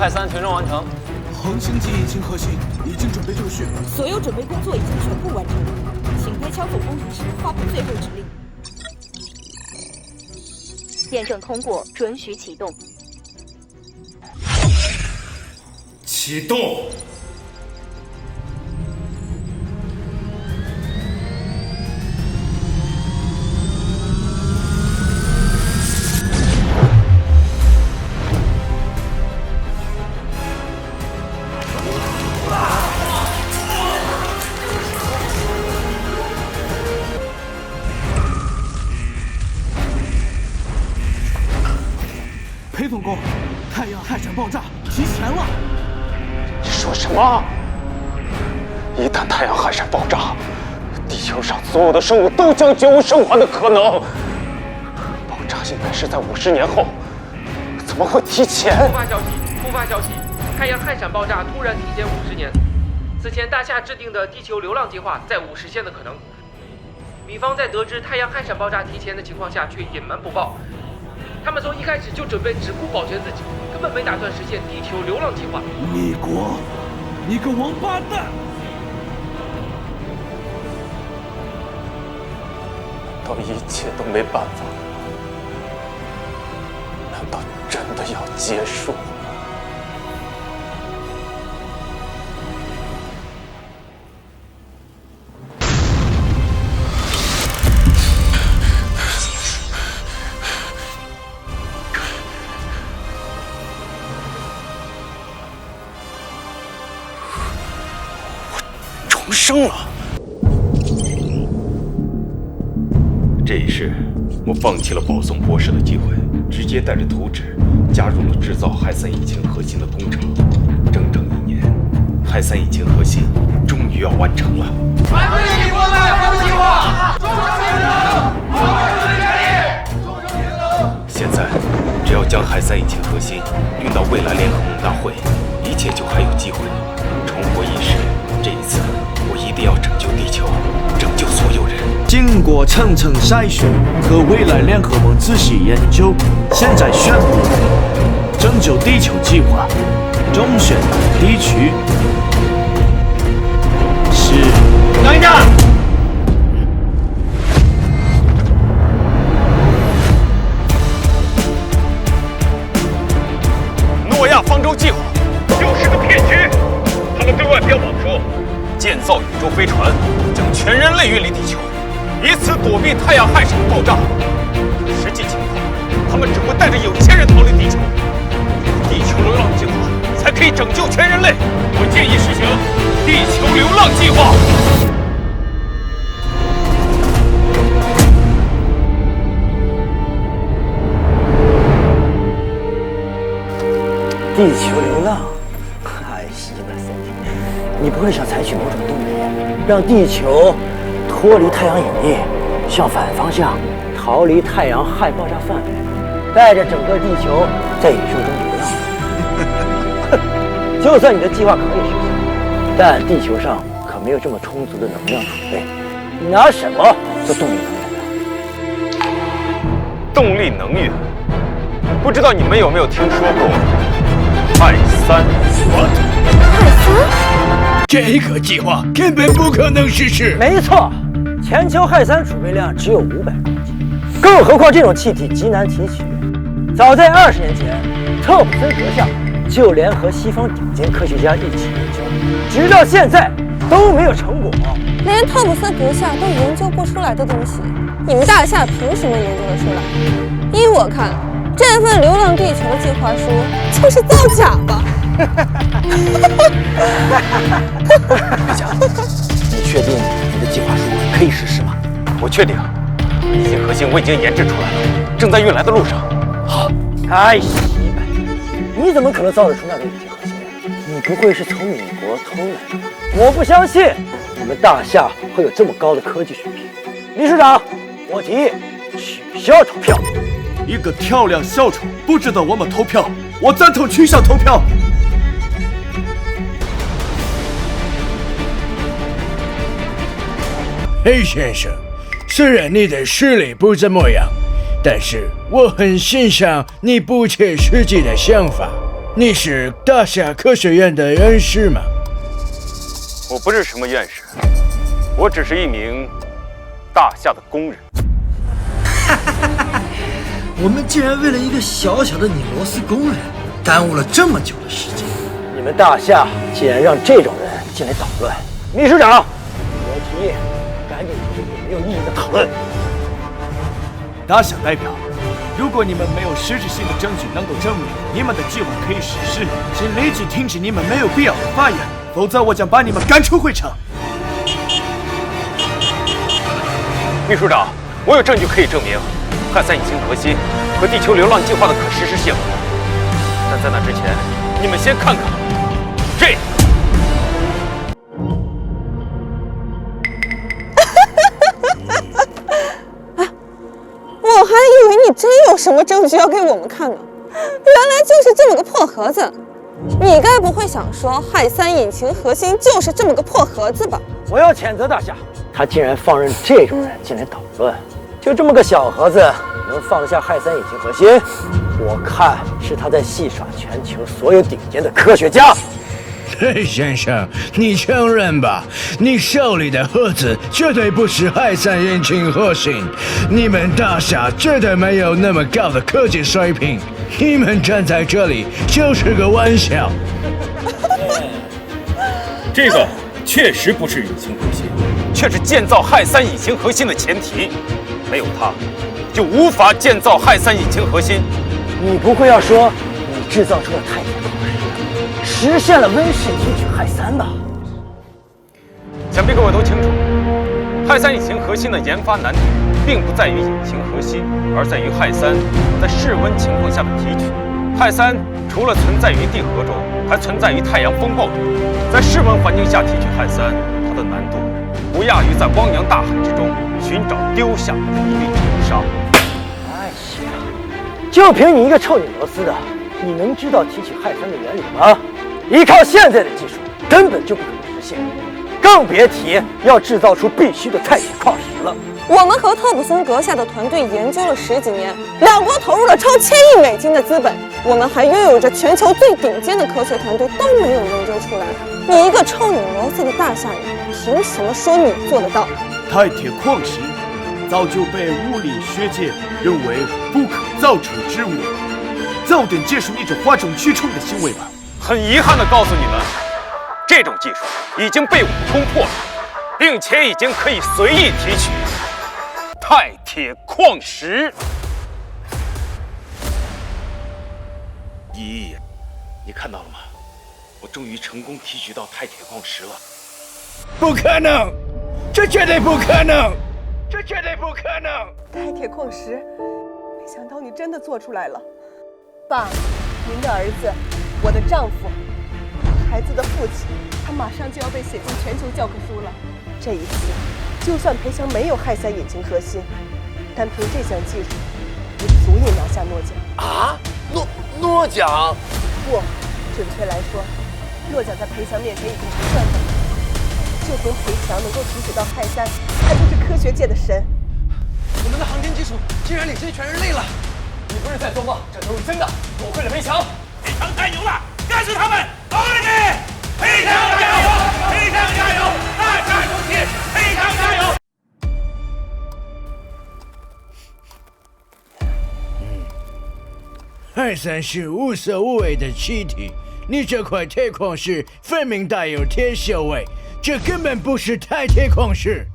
氦3群众完成。恒星级引擎核心已经准备就绪，所有准备工作已经全部完成，请该枪总工程师发布最后指令。验证通过，准许启动。启动。裴总工，太阳氦闪爆炸提前了。你说什么？一旦太阳氦闪爆炸，地球上所有的生物都将绝无生还的可能。爆炸应该是在50年后，怎么会提前？突发消息！太阳氦闪爆炸突然提前50年。此前大夏制定的地球流浪计划再无实现的可能。米方在得知太阳氦闪爆炸提前的情况下，却隐瞒不报。他们从一开始就准备只顾保全自己，根本没打算实现地球流浪计划。米国，你个王八蛋！难道一切都没办法？难道真的要结束？重生了。这一世，我放弃了保送博士的机会，直接带着图纸加入了制造氦3引擎核心的工程。整整1年，氦3引擎核心终于要完成了。反对你国的核计划，终生平等，保卫权利，终生平等。现在，只要将氦3引擎核心运到未来联合盟大会，一切就还有机会重活一世。这一次，我一定要拯救地球，拯救所有人。经过层层筛选和未来联合盟仔细研究，现在宣布拯救地球计划中选地区是……等一下！诺亚方舟计划就是个骗局，他们对外标榜说，建造宇宙飞船，将全人类运离地球，以此躲避太阳氦闪爆炸。实际情况，他们只会带着有钱人逃离地球。地球流浪计划才可以拯救全人类。我建议实行地球流浪计划。地球流浪，哎，西巴森提，你不会想采取某种动力，让地球脱离太阳引力，向反方向逃离太阳氦爆炸范围，带着整个地球在宇宙中流浪？就算你的计划可以实现，但地球上可没有这么充足的能量储备，你拿什么做动力能源呢？动力能源，不知道你们有没有听说过氦3？这个计划根本不可能实施。没错，全球氦3储备量只有500公斤，更何况这种气体极难提取。早在20年前，特普森阁下就联合西方顶尖科学家一起研究，直到现在都没有成果。连特普森阁下都研究不出来的东西，你们大夏凭什么研究得出来？依我看，这份《流浪地球》计划书就是造假吧。别讲，你确定你的计划书可以实施吗？我确定，引擎核心我已经研制出来了，正在运来的路上。好，太西白，你怎么可能造得出那个引擎核心？你不会是从美国偷来的吧？我不相信你们大夏会有这么高的科技水平。理事长，我提议取消投票。一个跳梁小丑不值得我们投票，我赞同取消投票。黑先生，虽然你的实力不怎么样，但是我很欣赏你不切实际的想法。你是大夏科学院的院士吗？我不是什么院士，我只是一名大夏的工人。我们竟然为了一个小小的拧螺丝工人，耽误了这么久的时间。你们大夏竟然让这种人进来捣乱，秘书长，我提议赶紧停止没有意义的讨论。大夏代表，如果你们没有实质性的证据能够证明你们的计划可以实施，请立即停止你们没有必要的发言，否则我将把你们赶出会场。秘书长，我有证据可以证明氦3引擎核心和地球流浪计划的可实施性，但在那之前，你们先看看这个。我还以为你真有什么证据要给我们看呢，原来就是这么个破盒子。你该不会想说氦3引擎核心就是这么个破盒子吧？我要谴责大夏，他竟然放任这种人进来捣乱。就这么个小盒子，能放得下氦3引擎核心，我看是他在戏耍全球所有顶尖的科学家。嘿，先生，你承认吧？你手里的盒子绝对不是氦3引擎核心，你们大夏绝对没有那么高的科技水平，你们站在这里就是个玩笑。这个确实不是引擎核心，却是建造氦3引擎核心的前提。没有它，就无法建造氦3引擎核心。你不会要说你制造出了钛铁矿石，实现了温室提取氦3吧？想必各位都清楚，氦3引擎核心的研发难点并不在于引擎核心，而在于氦3在室温情况下的提取。氦3除了存在于地核中，还存在于太阳风暴中。在室温环境下提取氦3，它的难度不亚于在汪洋大海之中寻找丢下的一粒尘沙。哎呀，就凭你一个臭拧螺丝的，你能知道提取氦3的原理吗？依靠现在的技术，根本就不可能实现，更别提要制造出必须的钛铁矿石了。我们和特普森阁下的团队研究了10几年，两国投入了超1000亿美金的资本，我们还拥有着全球最顶尖的科学团队，都没有研究出来。你一个臭拧螺丝的大夏人，凭什么说你做得到？钛铁矿石早就被物理学界认为不可造成之物，早点结束你这哗众取宠的行为吧。很遗憾地告诉你们，这种技术已经被我们攻破了，并且已经可以随意提取钛铁矿石。咦，你看到了吗？我终于成功提取到钛铁矿石了。不可能，这绝对不可能，这绝对不可能！钛铁矿石，没想到你真的做出来了。爸，您的儿子，我的丈夫，孩子的父亲，他马上就要被写进全球教科书了。这一次，就算裴翔没有氦3引擎核心，单凭这项技术，也足以拿下诺奖。啊？诺奖？不，准确来说，诺奖在裴翔面前已经不算什么。就凭裴翔能够提取到氦3，他就是科学界的神。我们的航天技术竟然领先全人类了！你不是在做梦，这都是真的！多亏了裴翔，裴翔太牛了，干死他们！好了你，裴翔加油！裴翔加油！大夏雄心，裴翔加油！氦3是无色无味的气体，你这块铁矿石分明带有铁锈味，这根本不是钛铁矿石。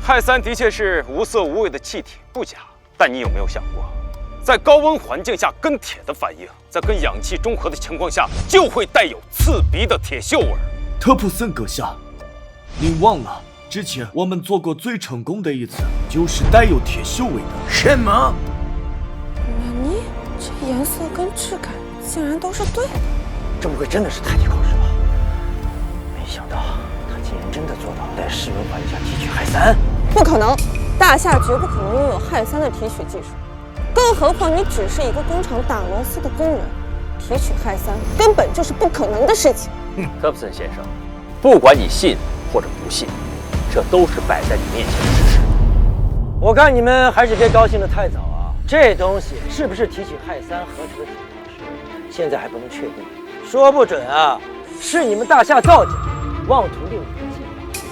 氦3的确是无色无味的气体，不假。但你有没有想过，在高温环境下跟铁的反应，在跟氧气中和的情况下，就会带有刺鼻的铁锈味。特普森阁下，您忘了之前我们做过最成功的一次，就是带有铁锈味的。什么？你这颜色跟质感竟然都是对的。这不会真的是钛铁矿石吧？没想到他竟然真的做到在室温环境下提取氦3。不可能，大夏绝不可能拥有氦3的提取技术，更何况你只是一个工厂打螺丝的工人，提取氦3根本就是不可能的事情。特普森先生，不管你信或者不信，这都是摆在你面前的事实。我看你们还是别高兴得太早啊！这东西是不是提取氦3合成的铁矿石，现在还不能确定，说不准啊，是你们大夏造假，妄图利用你的计划。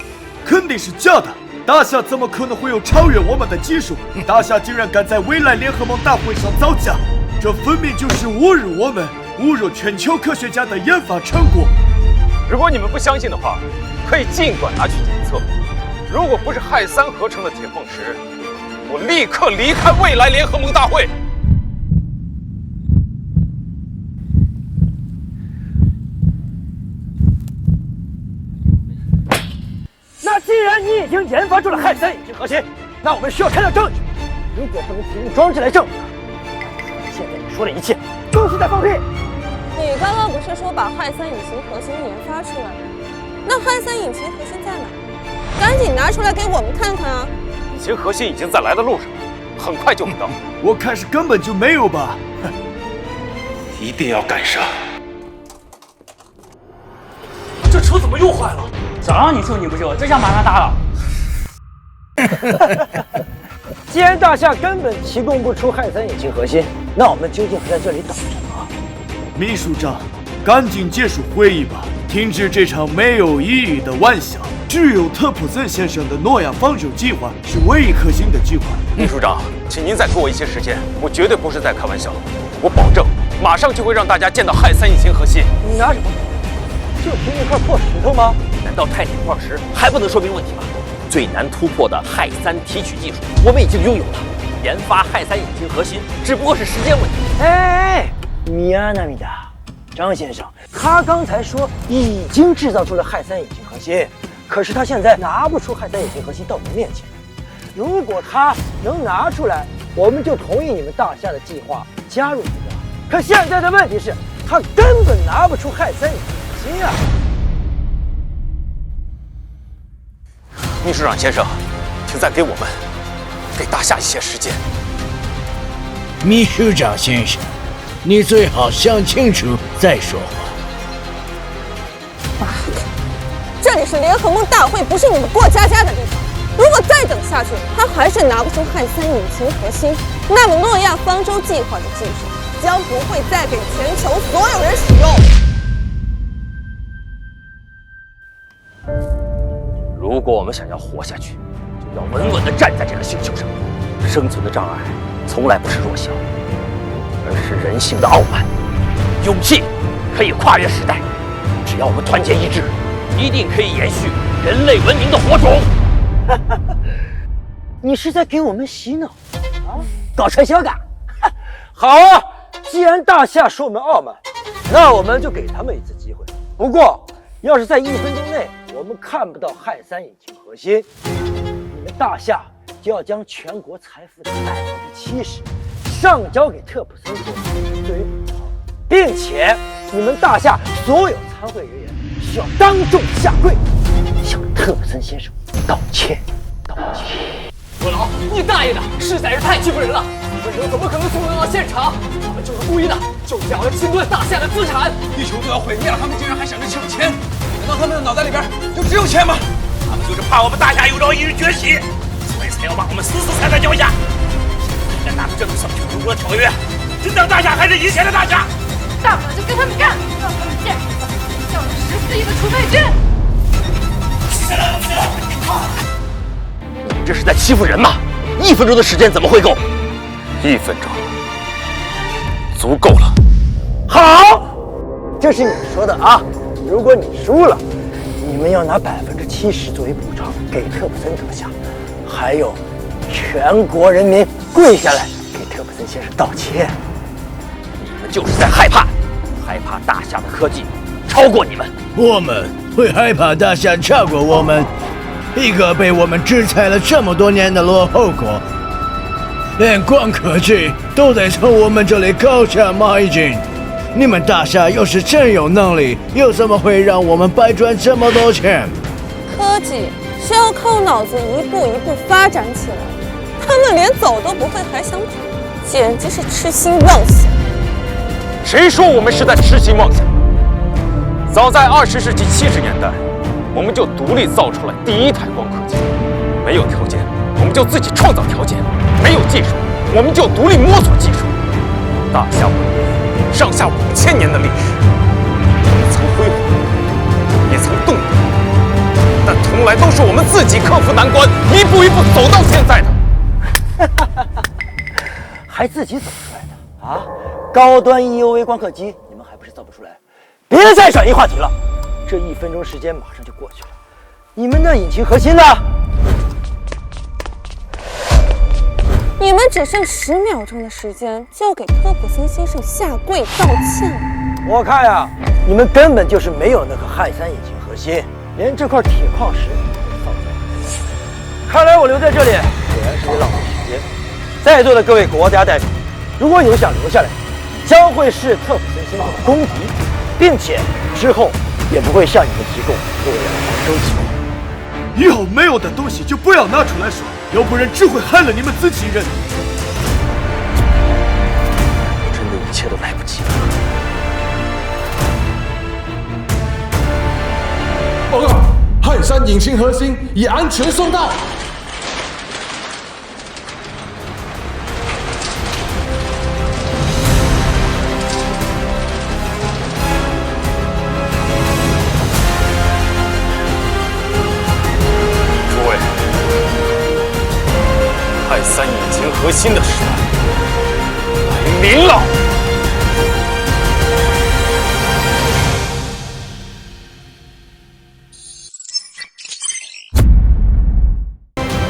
肯定是假的。大夏怎么可能会有超越我们的技术？大夏竟然敢在未来联合盟大会上造假，这分明就是侮辱我们，侮辱全球科学家的研发成果。如果你们不相信的话，可以尽管拿去检测。如果不是氦3合成的铁矿石，我立刻离开未来联合盟大会。那既然你已经研发出了氦3引擎核心，那我们需要看到证据。如果不能提供装置来证明，现在你说的一切都是在放屁。你刚刚不是说把氦3引擎核心研发出来了？那氦3引擎核心在哪？赶紧拿出来给我们看看啊！引擎核心已经在来的路上，很快就会到。我看是根本就没有吧。一定要赶上。这车怎么又坏了？早让你修你不修，这下麻烦大了。既然大夏根本提供不出氦3引擎核心，那我们究竟还在这里等什么？秘书长，赶紧结束会议吧，停止这场没有意义的玩笑。只有特普森先生的诺亚方舟计划是唯一可行的计划。秘书长，请您再给我一些时间，我绝对不是在开玩笑，我保证马上就会让大家见到氦3引擎核心。你拿什么？就凭那块破石头吗？难道钛铁矿石还不能说明问题吗？最难突破的氦3提取技术，我们已经拥有了。研发氦3引擎核心只不过是时间问题。哎，米亚纳米达，张先生，他刚才说已经制造出了氦3引擎核心，可是他现在拿不出氦3引擎核心到我们面前。如果他能拿出来，我们就同意你们大夏的计划，加入这个。可现在的问题是，他根本拿不出氦3引擎核心啊！秘书长先生，请再给我们，给大夏一些时间。秘书长先生，你最好想清楚再说话。这里是联合盟大会，不是你们过家家的地方。如果再等下去，他还是拿不出氦3引擎核心，那么诺亚方舟计划的技术将不会再给全球所有人使用。如果我们想要活下去，就要稳稳地站在这个星球上。生存的障碍从来不是弱小，而是人性的傲慢。勇气可以跨越时代，只要我们团结一致，一定可以延续人类文明的火种。你是在给我们洗脑啊？搞传销感？好啊，既然大夏说我们傲慢，那我们就给他们一次机会。不过，要是在1分钟内我们看不到氦3引擎核心，你们大夏就要将全国财富的70%上交给特普森先生作为补偿，并且你们大夏所有参会人员需要当众下跪，向特普森先生道歉。我老，你大爷的！实在是太欺负人了！1分钟怎么可能送到现场？他们就是故意的，就是想要侵吞大夏的资产。地球都要毁灭了，他们竟然还想着抢钱？难道他们的脑袋里边就只有钱吗？他们就是怕我们大夏有朝一日崛起，所以才要把我们死死踩在脚下。现在拿着这个上去中国的条约，真当大夏还是以前的大夏？大不了就跟他们干，让他们见识要了14亿的储备金。你这是在欺负人吗？1分钟的时间怎么会够？1分钟足够了。好，这是你说的啊。如果你输了，你们要拿70%作为补偿给特普森阁下，还有全国人民跪下来给特普森先生道歉。你们就是在害怕大夏的科技超过你们。我们会害怕大夏超过我们？一个被我们制裁了这么多年的落后国，连光科技都得从我们这里高价买进。你们大夏要是真有能力，又怎么会让我们白赚这么多钱？科技是要靠脑子一步一步发展起来，他们连走都不会还想跑，简直是痴心妄想。谁说我们是在痴心妄想？早在20世纪70年代，我们就独立造出了第1台光刻机。没有条件，我们就自己创造条件；没有技术，我们就独立摸索技术。大夏文明上下5000年的历史，我们曾辉煌，也曾动荡，但从来都是我们自己克服难关，一步一步走到现在的。还自己走出来的啊？高端 EUV 光刻机，你们还不是造不出来？别再转移话题了，这1分钟时间马上就过去了。你们的引擎核心呢？你们只剩10秒钟的时间，就要给特普森先生下跪道歉了。我看呀，你们根本就是没有那个氦3引擎核心，连这块铁矿石都造不出来。看来我留在这里果然是在浪费时间。在座的各位国家代表，如果有想留下来，将会是特普森先生的公敌，并且之后也不会向你们提供多元黄州计划。以后没有的东西就不要拿出来说，要不然只会害了你们自己人。真的一切都来不及了。报告，氦3引擎核心已安全送到。氦3引擎核心的时代来临了！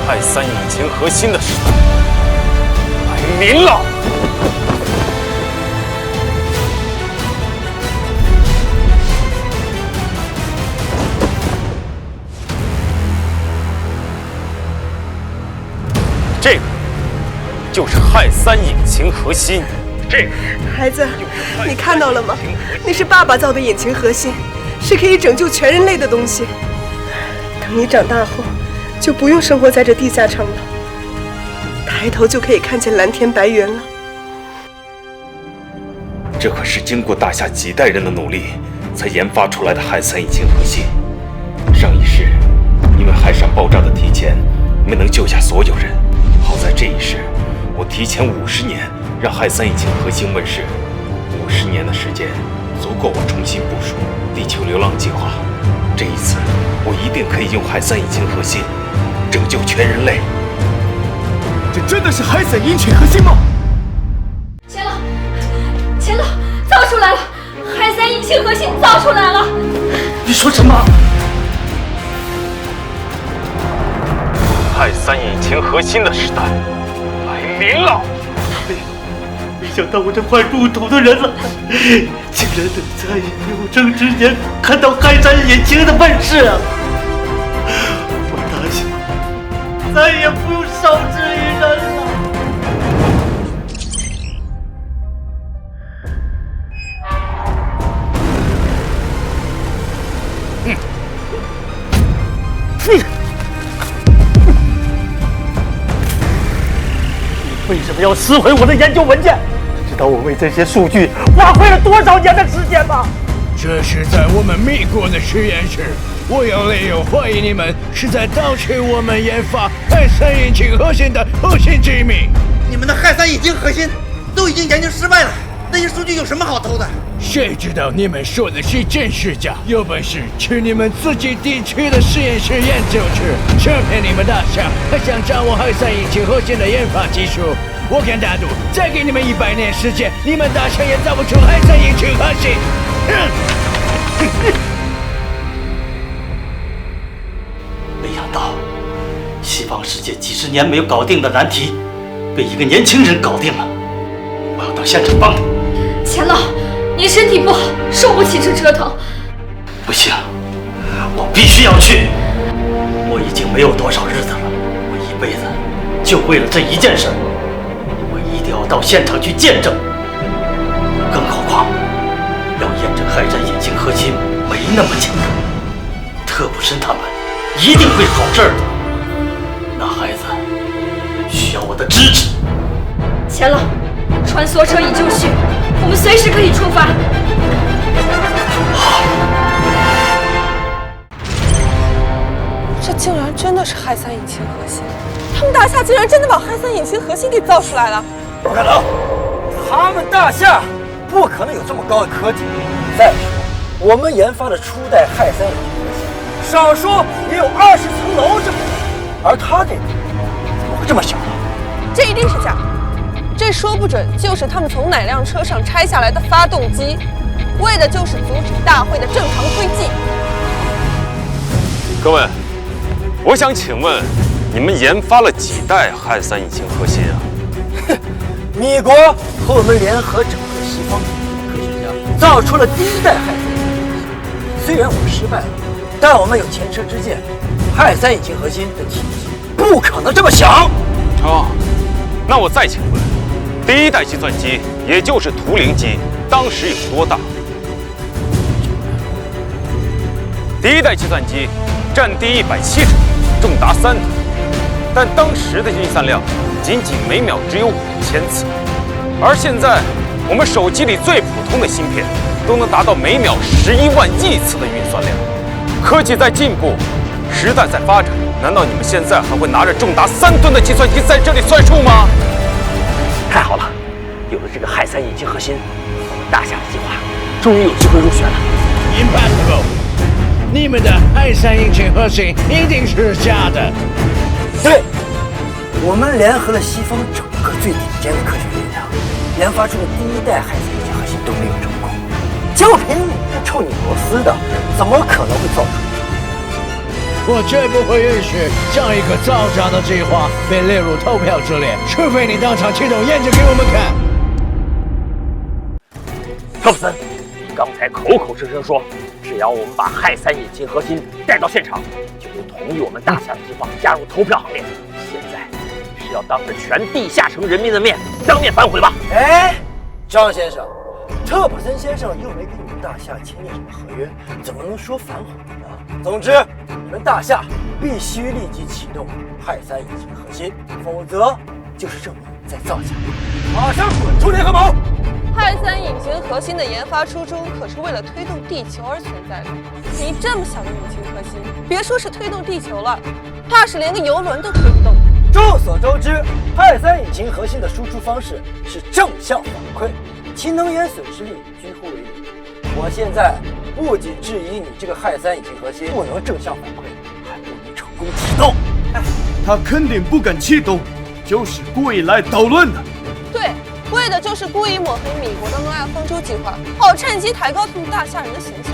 氦3引擎核心的时代来临了！这个就是氦3引擎核心。这个孩子，你看到了吗？那是爸爸造的引擎核心，是可以拯救全人类的东西。等你长大后，就不用生活在这地下城了，抬头就可以看见蓝天白云了。这可是经过大夏几代人的努力才研发出来的氦3引擎核心。上一世，因为氦闪爆炸的提前，没能救下所有人。好在这一世，我提前50年让氦3引擎核心问世。50年的时间，足够我重新部署地球流浪计划。这一次，我一定可以用氦3引擎核心拯救全人类。这真的是氦3引擎核心吗？钱老，造出来了！氦3引擎核心造出来了！你说什么？氦3引擎核心的时代来临了！没想到我这块入土的人了，竟然能在有生之年看到氦3引擎的问世啊！我大夏再也不用烧制于人了。为什么要撕毁我的研究文件？知道我为这些数据花费了多少年的时间吗？这是在我们密国的实验室，我有理由怀疑你们是在盗取我们研发氦3引擎核心的核心机密。你们的氦3引擎核心都已经研究失败了，那些数据有什么好偷的？谁知道你们说的是真是假？有本事去你们自己地区的实验室研究去！欺骗你们大夏，还想掌握氦3引擎核心的研发技术？我敢打赌，再给你们100年时间，你们大夏也造不出氦3引擎核心！没想到，西方世界几十年没有搞定的难题，被一个年轻人搞定了。我要到现场帮他。钱老，您身体不好，受不起这折腾。不行，我必须要去。我已经没有多少日子了，我一辈子就为了这一件事，我一定要到现场去见证。更何况，要验证氦3引擎核心没那么简单。特普森他们一定会好事的。那孩子需要我的支持。钱老，穿梭车已就绪，我们随时可以出发。好。这竟然真的是氦3引擎核心，他们大夏竟然真的把氦3引擎核心给造出来了！不可能，他们大夏不可能有这么高的科技。再说，我们研发的初代氦三引擎核心，少说也有20层楼这么高，而它这个怎么会这么小呢？这一定是假的，这说不准就是他们从哪辆车上拆下来的发动机，为的就是阻止大会的正常推进。各位，我想请问，你们研发了几代氦三引擎核心啊？米国和我们联合整个西方科学家，造出了第1代氦三引擎核心。虽然我们失败了，但我们有前车之鉴，氦三引擎核心的体积不可能这么小。哦，那我再请问，第1代计算机，也就是图灵机，当时有多大？第1代计算机占地170吨，重达3吨，但当时的计算量仅每秒只有5000次，而现在我们手机里最普通的芯片都能达到每秒11万亿次的运算量。科技在进步，时代在发展，难道你们现在还会拿着重达3吨的计算机在这里算数吗？太好了，有了这个氦三引擎核心，我们大夏的计划终于有机会入选了。Impossible！ 你们的氦三引擎核心一定是假的。对，我们联合了西方整个最顶尖的科学力量，研发出的第1代氦三引擎核心都没有成功。就凭你这臭拧螺丝的，怎么可能会造出？我绝不会允许这样一个造假的计划被列入投票之列，除非你当场启动验证给我们看。特普森，你刚才口口声声说，只要我们把氦三引擎核心带到现场，就会同意我们大夏的计划加入投票行列。现在是要当着全地下城人民的面当面反悔吧？哎，张先生，特普森先生又没跟你们大夏签订什么合约，怎么能说反悔呢？总之，你们大夏必须立即启动氦三引擎核心，否则就是证明在造假。马上滚出联合堡！氦三引擎核心的研发初衷可是为了推动地球而存在的。你这么小的引擎核心，别说是推动地球了，怕是连个游轮都推不动。众所周知，氦三引擎核心的输出方式是正向反馈，其能源损失率几乎为零。我现在不仅质疑你这个氦三引擎核心不能正向反馈，还不能成功启动。他肯定不敢启动，就是故意来捣乱的。对，为的就是故意抹黑米国的诺亚方舟计划，好趁机抬高他们大夏人的形象。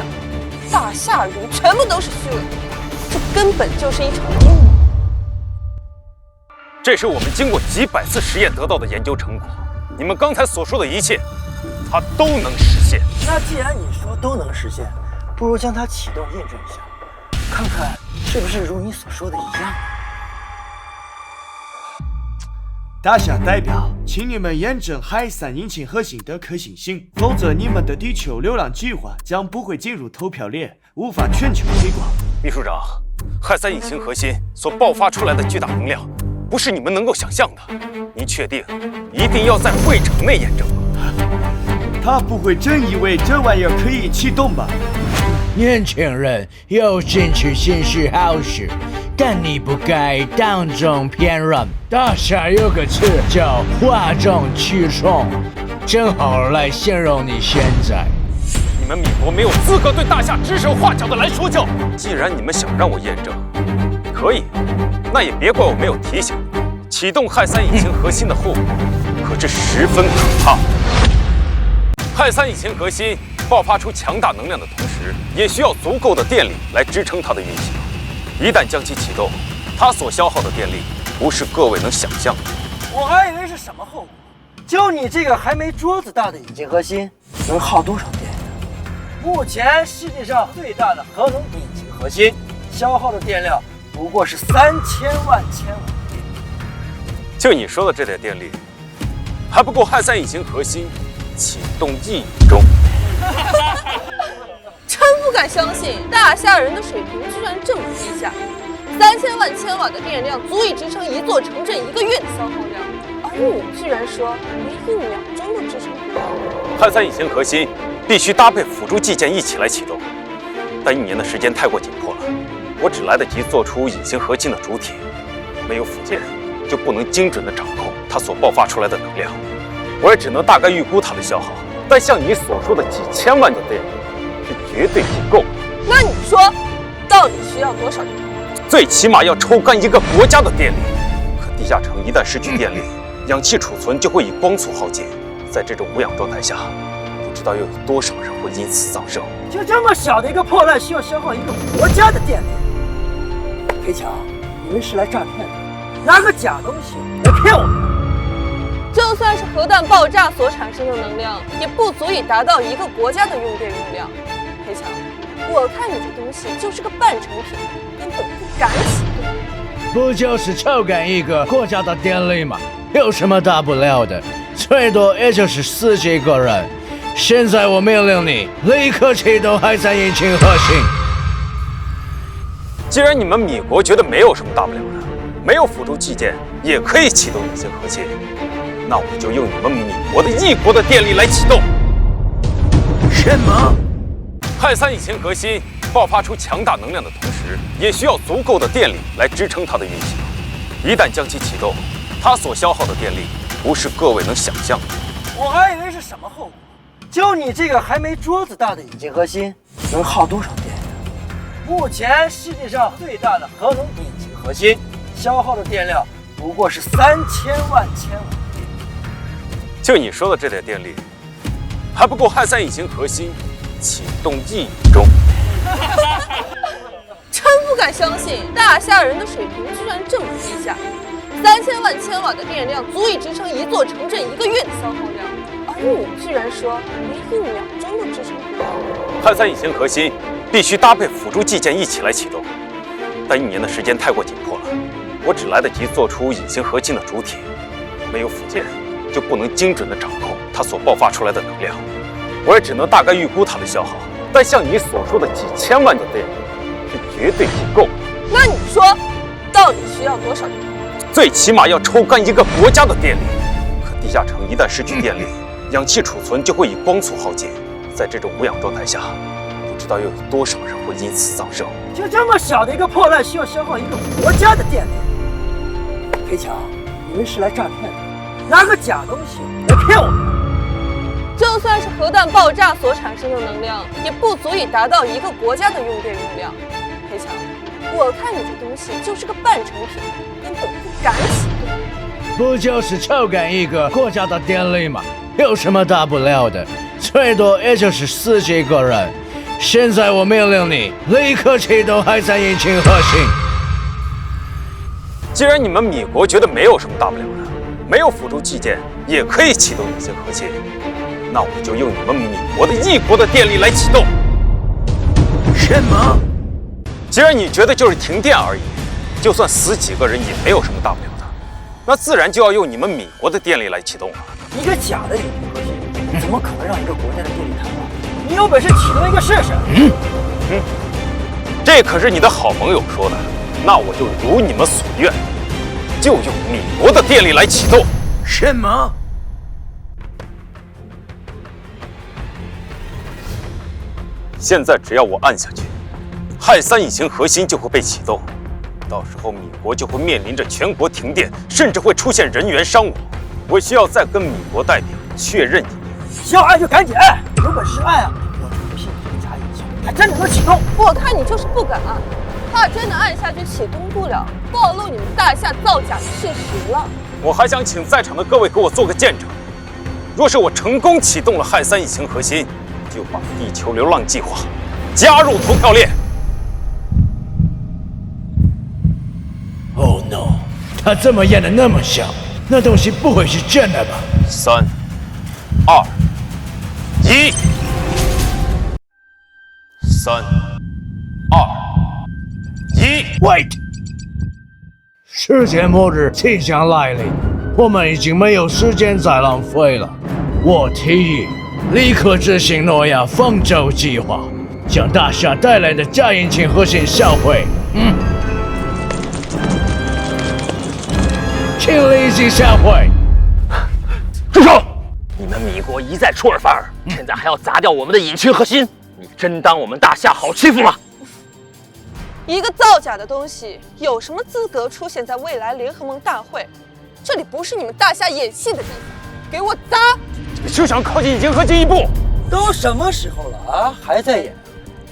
大夏人全部都是虚伪，这根本就是一场阴谋。这是我们经过几百次实验得到的研究成果，你们刚才所说的一切，它都能实现。那既然你说都能实现，不如将它启动验证一下，看看是不是如你所说的一样。大夏代表，请你们验证氦三引擎核心的可行性，否则你们的地球流浪计划将不会进入投票列，无法全球推广。秘书长，氦三引擎核心所爆发出来的巨大能量，不是你们能够想象的。您确定一定要在会场内验证吗？他不会真以为这玩意儿可以启动吧？年轻人有兴趣欣赏好事，但你不该当众评论。大夏有个词叫哗众取宠，正好来形容你现在。你们米国没有资格对大夏指手画脚的来说教。既然你们想让我验证，可以，那也别怪我没有提醒。启动氦三引擎核心的后果可是十分可怕。氦三引擎核心爆发出强大能量的同时，也需要足够的电力来支撑它的运行。一旦将其启动，它所消耗的电力不是各位能想象的。我还以为是什么后果，就你这个还没桌子大的引擎核心，能耗多少电呢？目前世界上最大的核能引擎核心消耗的电量不过是3000万千瓦。就你说的这点电力，还不够氦三引擎核心启动1秒钟。真不敢相信，大夏人的水平居然这么低下。3000万千瓦的电量足以支撑一座城镇1个月的消耗量，而你居然说连1秒钟都支撑不了。氦三引擎核心必须搭配辅助器件一起来启动，但1年的时间太过紧迫了，我只来得及做出引擎核心的主体，没有辅件就不能精准地掌控它所爆发出来的能量，我也只能大概预估它的消耗。但像你所说的几千万的电力是绝对不够的。那你说，到底需要多少电？最起码要抽干一个国家的电力。可地下城一旦失去电力，氧气储存就会以光速耗尽。在这种无氧状态下，不知道又有多少人会因此丧生。就这么小的一个破烂，需要消耗一个国家的电力。裴强，你们是来诈骗的，拿个假东西来骗我们。就算是核弹爆炸所产生的能量，也不足以达到一个国家的用电用量。裴强，我看你这东西就是个半成品，根本不敢启动。不就是抽干一个国家的电力吗？有什么大不了的？最多也就是死几个人。现在我命令你立刻启动氦三引擎核心。既然你们米国觉得没有什么大不了的，没有辅助器件也可以启动隐形核心，那我就用你们米国的一国的电力来启动。什么？氦三引擎核心爆发出强大能量的同时，也需要足够的电力来支撑它的运行。一旦将其启动，它所消耗的电力不是各位能想象的。我还以为是什么后果，就你这个还没桌子大的引擎核心，能耗多少电呀？目前世界上最大的核能引擎核心消耗的电量不过是3000万千瓦。就你说的这点电力，还不够氦三引擎核心启动1秒钟。真不敢相信，大夏人的水平居然这么低下。3000万千瓦的电量足以支撑一座城镇1个月的消耗量，而你居然说连1秒钟都支撑不了。氦三引擎核心必须搭配辅助器件一起来启动，但1年的时间太过紧迫了，我只来得及做出隐形核心的主体，没有辅件就不能精准地掌控它所爆发出来的能量，我也只能大概预估它的消耗。但像你所说的几千万的电力是绝对不够的。那你说，到底需要多少电？最起码要抽干一个国家的电力。可地下城一旦失去电力，氧气储存就会以光速耗尽。在这种无氧状态下，不知道又有多少人会因此丧生。就这么小的一个破烂，需要消耗一个国家的电力。裴强，你们是来诈骗的，拿个假东西来骗我们。就算是核弹爆炸所产生的能量，也不足以达到一个国家的用电用量。裴强，我看你这东西就是个半成品，根本不敢启动。不就是抽干一个国家的电力吗？有什么大不了的？最多也就是死几个人。现在我命令你立刻启动氦三引擎核心。既然你们米国觉得没有什么大不了的，没有辅助器件也可以启动隐形核心，那我就用你们米国的一国的电力来启动。什么？既然你觉得就是停电而已，就算死几个人也没有什么大不了的，那自然就要用你们米国的电力来启动了。一个假的引擎核心，怎么可能让一个国家的电力瘫痪？你有本事启动一个试试。这可是你的好盟友说的，那我就如你们所愿，就用米国的电力来启动。什么？现在只要我按下去，氦三引擎核心就会被启动，到时候米国就会面临着全国停电，甚至会出现人员伤亡。我需要再跟米国代表确认一遍。要按就赶紧按，有本事按啊！要重新这个假引擎，还真的能启动。我看你就是不敢按，怕真的按下去启动不了，暴露你们大夏造假的事实了。我还想请在场的各位给我做个见证，若是我成功启动了氦三引擎核心，就把地球流浪计划加入投票列。Oh no！ 他这么演的那么像，那东西不会是真的吧？3、2、1。3、2、1。Wait！ 世界末日即将来临，我们已经没有时间再浪费了。我提议立刻执行诺亚方舟计划，将大夏带来的假引擎核心销毁。请立即销毁！住手！你们米国一再出尔反尔，现在还要砸掉我们的引擎核心，你真当我们大夏好欺负吗？一个造假的东西有什么资格出现在未来联合盟大会？这里不是你们大夏演戏的地方，给我砸！你休想靠近引擎合金一步！都什么时候了啊，还在演？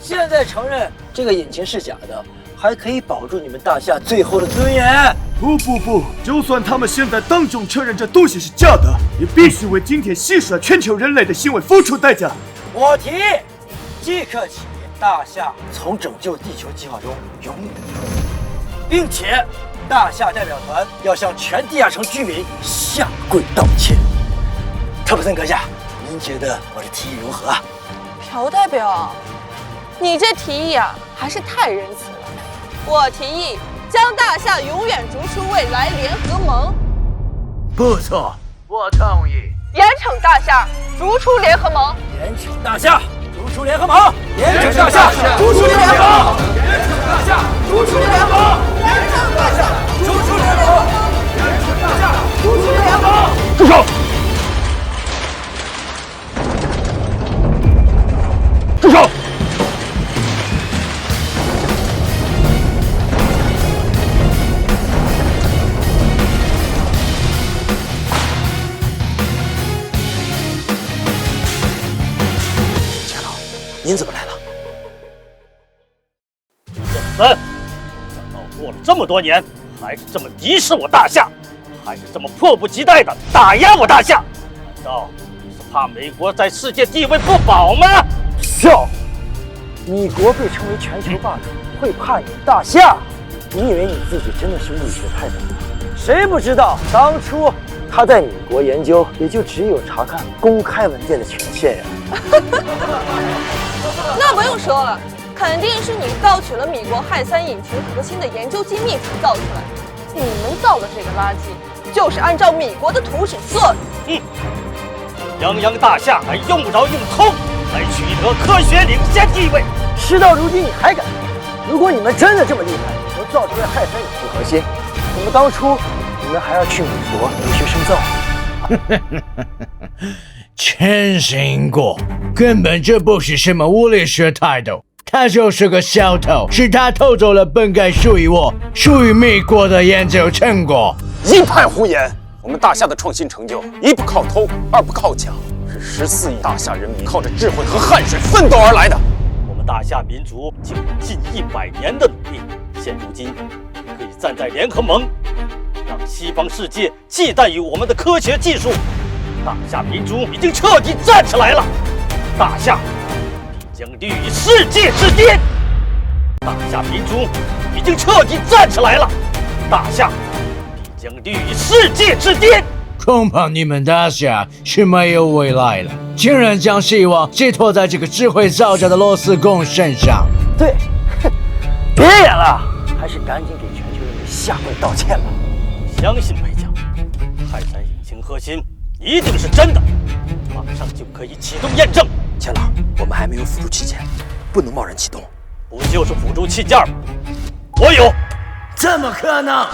现在承认这个引擎是假的，还可以保住你们大夏最后的尊严？不，就算他们现在当众承认这东西是假的，也必须为今天戏耍全球人类的行为付出代价。我提议，即刻起，大夏从拯救地球计划中永远脱离，并且大夏代表团要向全地亚城居民下跪道歉。特普森阁下，您觉得我的提议如何？朴代表，你这提议啊，还是太仁慈了。我提议将大夏永远逐出未来联合盟。不错，我同意。严惩大夏，逐出联合盟。严惩大夏，逐出联合盟。严惩大夏，逐出联合盟。严惩大夏，逐出联合盟。严惩大夏，逐出联合盟。严惩大夏，逐出联合盟。住手！住手！钱老，您怎么来了？这三，难道过了这么多年，还是这么敌视我大夏，还是这么迫不及待地打压我大夏？难道你是怕美国在世界地位不保吗？笑！米国被称为全球霸主，会怕你大夏？你以为你自己真的是物理学泰斗吗？谁不知道当初他在米国研究，也就只有查看公开文件的权限呀。那不用说了，肯定是你盗取了米国氦三引擎核心的研究机密才造出来的。你们造的这个垃圾，就是按照米国的图纸做的。泱泱大夏还用不着用偷来取得科学领先地位。事到如今你还敢？如果你们真的这么厉害，能造出来氦三引擎核心，怎么当初你们还要去美国留学深造？陈兴国根本就不是什么物理学泰斗，他就是个小偷，是他偷走了本该属于我、属于美国的研究成果。一派胡言！我们大夏的创新成就，一不靠偷，二不靠抢，是14亿大夏人民靠着智慧和汗水奋斗而来的。我们大夏民族经过近100年的努力，现如今可以站在联合盟，让西方世界忌惮于我们的科学技术。大夏民族已经彻底站起来了，大夏将立于世界之巅。大夏民族已经彻底站起来了，大夏将立于世界之巅。恐怕你们大夏是没有未来了，竟然将希望寄托在这个智慧造假的罗斯公身上。对，别演了，还是赶紧给全球人民下跪道歉吧。相信梅将，氦三引擎核心一定是真的，马上就可以启动验证。钱老，我们还没有辅助器件，不能贸然启动。不就是辅助器件吗？我有。怎么可能？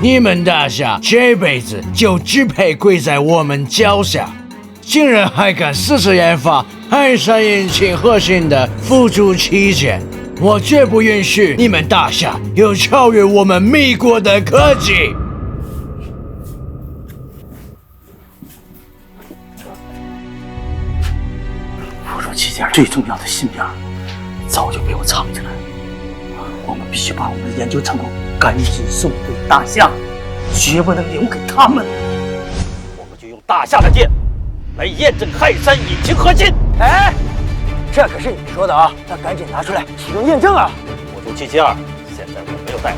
你们大夏这辈子就只配跪在我们脚下，竟然还敢私自研发氦三引擎核心的辅助器件！我绝不允许你们大夏有超越我们美国的科技！辅助器件最重要的芯片早就被我藏起来了，我们必须把我们的研究成果赶紧送回大夏，绝不能留给他们。我们就用大夏的电来验证氦三引擎核心。哎，这可是你说的啊，那赶紧拿出来启动验证啊！辅助器件现在我没有带，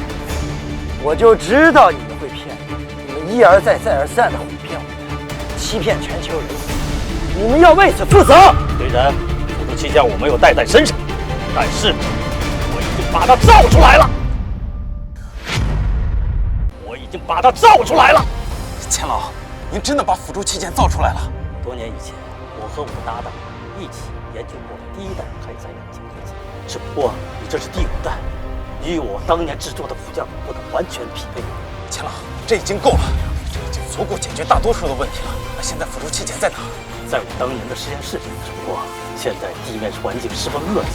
我就知道你们会骗我，你们一而再再而三的哄骗我，欺骗全球人民，你们要为此负责。虽然辅助器件我没有带在身上，但是我已经把它造出来了。已经把它造出来了。钱老，您真的把辅助器件造出来了？多年以前，我和我的搭档一起研究过第1代氦三引擎核心，只不过你这是第5代，与我当年制作的部件不能完全匹配。钱老，这已经够了，这已经足够解决大多数的问题了。那现在辅助器件在哪？在我当年的实验室里，只不过现在地面环境十分恶劣，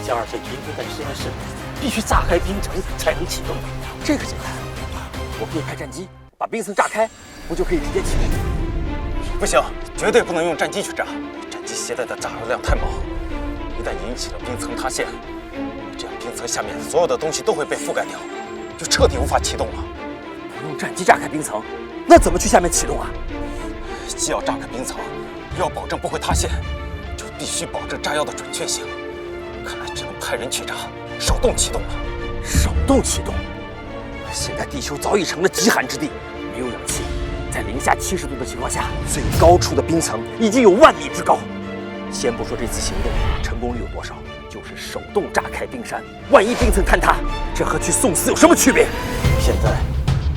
加2岁冰堆在实验室，必须炸开冰层才能启动。这个简单。我可以派战机把冰层炸开，不就可以直接启动？不行，绝对不能用战机去炸，战机携带的炸药量太猛，一旦引起了冰层塌陷，这样冰层下面所有的东西都会被覆盖掉，就彻底无法启动了。不用战机炸开冰层，那怎么去下面启动啊？既要炸开冰层，又要保证不会塌陷，就必须保证炸药的准确性。看来只能派人去炸，手动启动了。手动启动？现在地球早已成了极寒之地，没有氧气，在零下70度的情况下，最高处的冰层已经有10000米之高。先不说这次行动成功率有多少，就是手动炸开冰山，万一冰层坍塌，这和去送死有什么区别？现在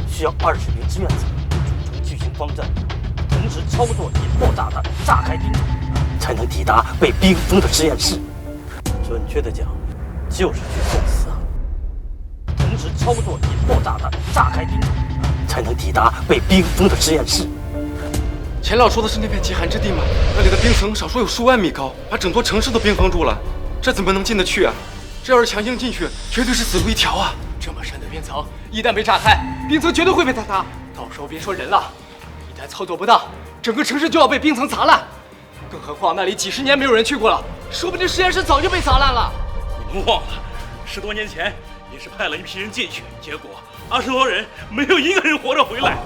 需要20名志愿者组成巨型方阵，同时操作引爆炸弹炸开冰层，才能抵达被冰封的实验室。准确的讲，就是去送死啊！同时操作引爆炸弹炸开冰层，才能抵达被冰封的实验室。钱老说的是那片极寒之地吗？那里的冰层少说有数万米高，把整座城市都冰封住了，这怎么能进得去啊？这要是强行进去，绝对是死路一条啊！这么深的冰层，一旦被炸开，冰层绝对会被坍塌，到时候别说人了，一旦操作不当，整个城市就要被冰层砸烂。更何况那里几10年没有人去过了，说不定实验室早就被砸烂了。你们忘了，10多年前也是派了一批人进去，结果20多人没有一个人活着回来，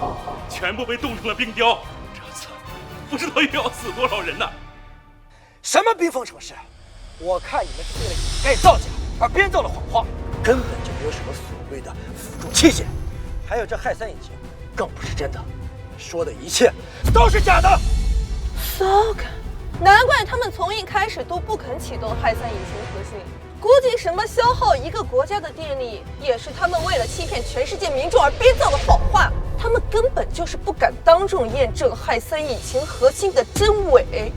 全部被冻成了冰雕。这次不知道又要死多少人呢？什么冰封城市？我看你们是为了掩盖造假而编造了谎话，根本就没有什么所谓的辅助器械，还有这氦3引擎更不是真的，说的一切都是假的。So good。难怪他们从一开始都不肯启动氦3引擎核心，估计什么消耗一个国家的电力，也是他们为了欺骗全世界民众而编造的谎话。他们根本就是不敢当众验证氦3引擎核心的真伪。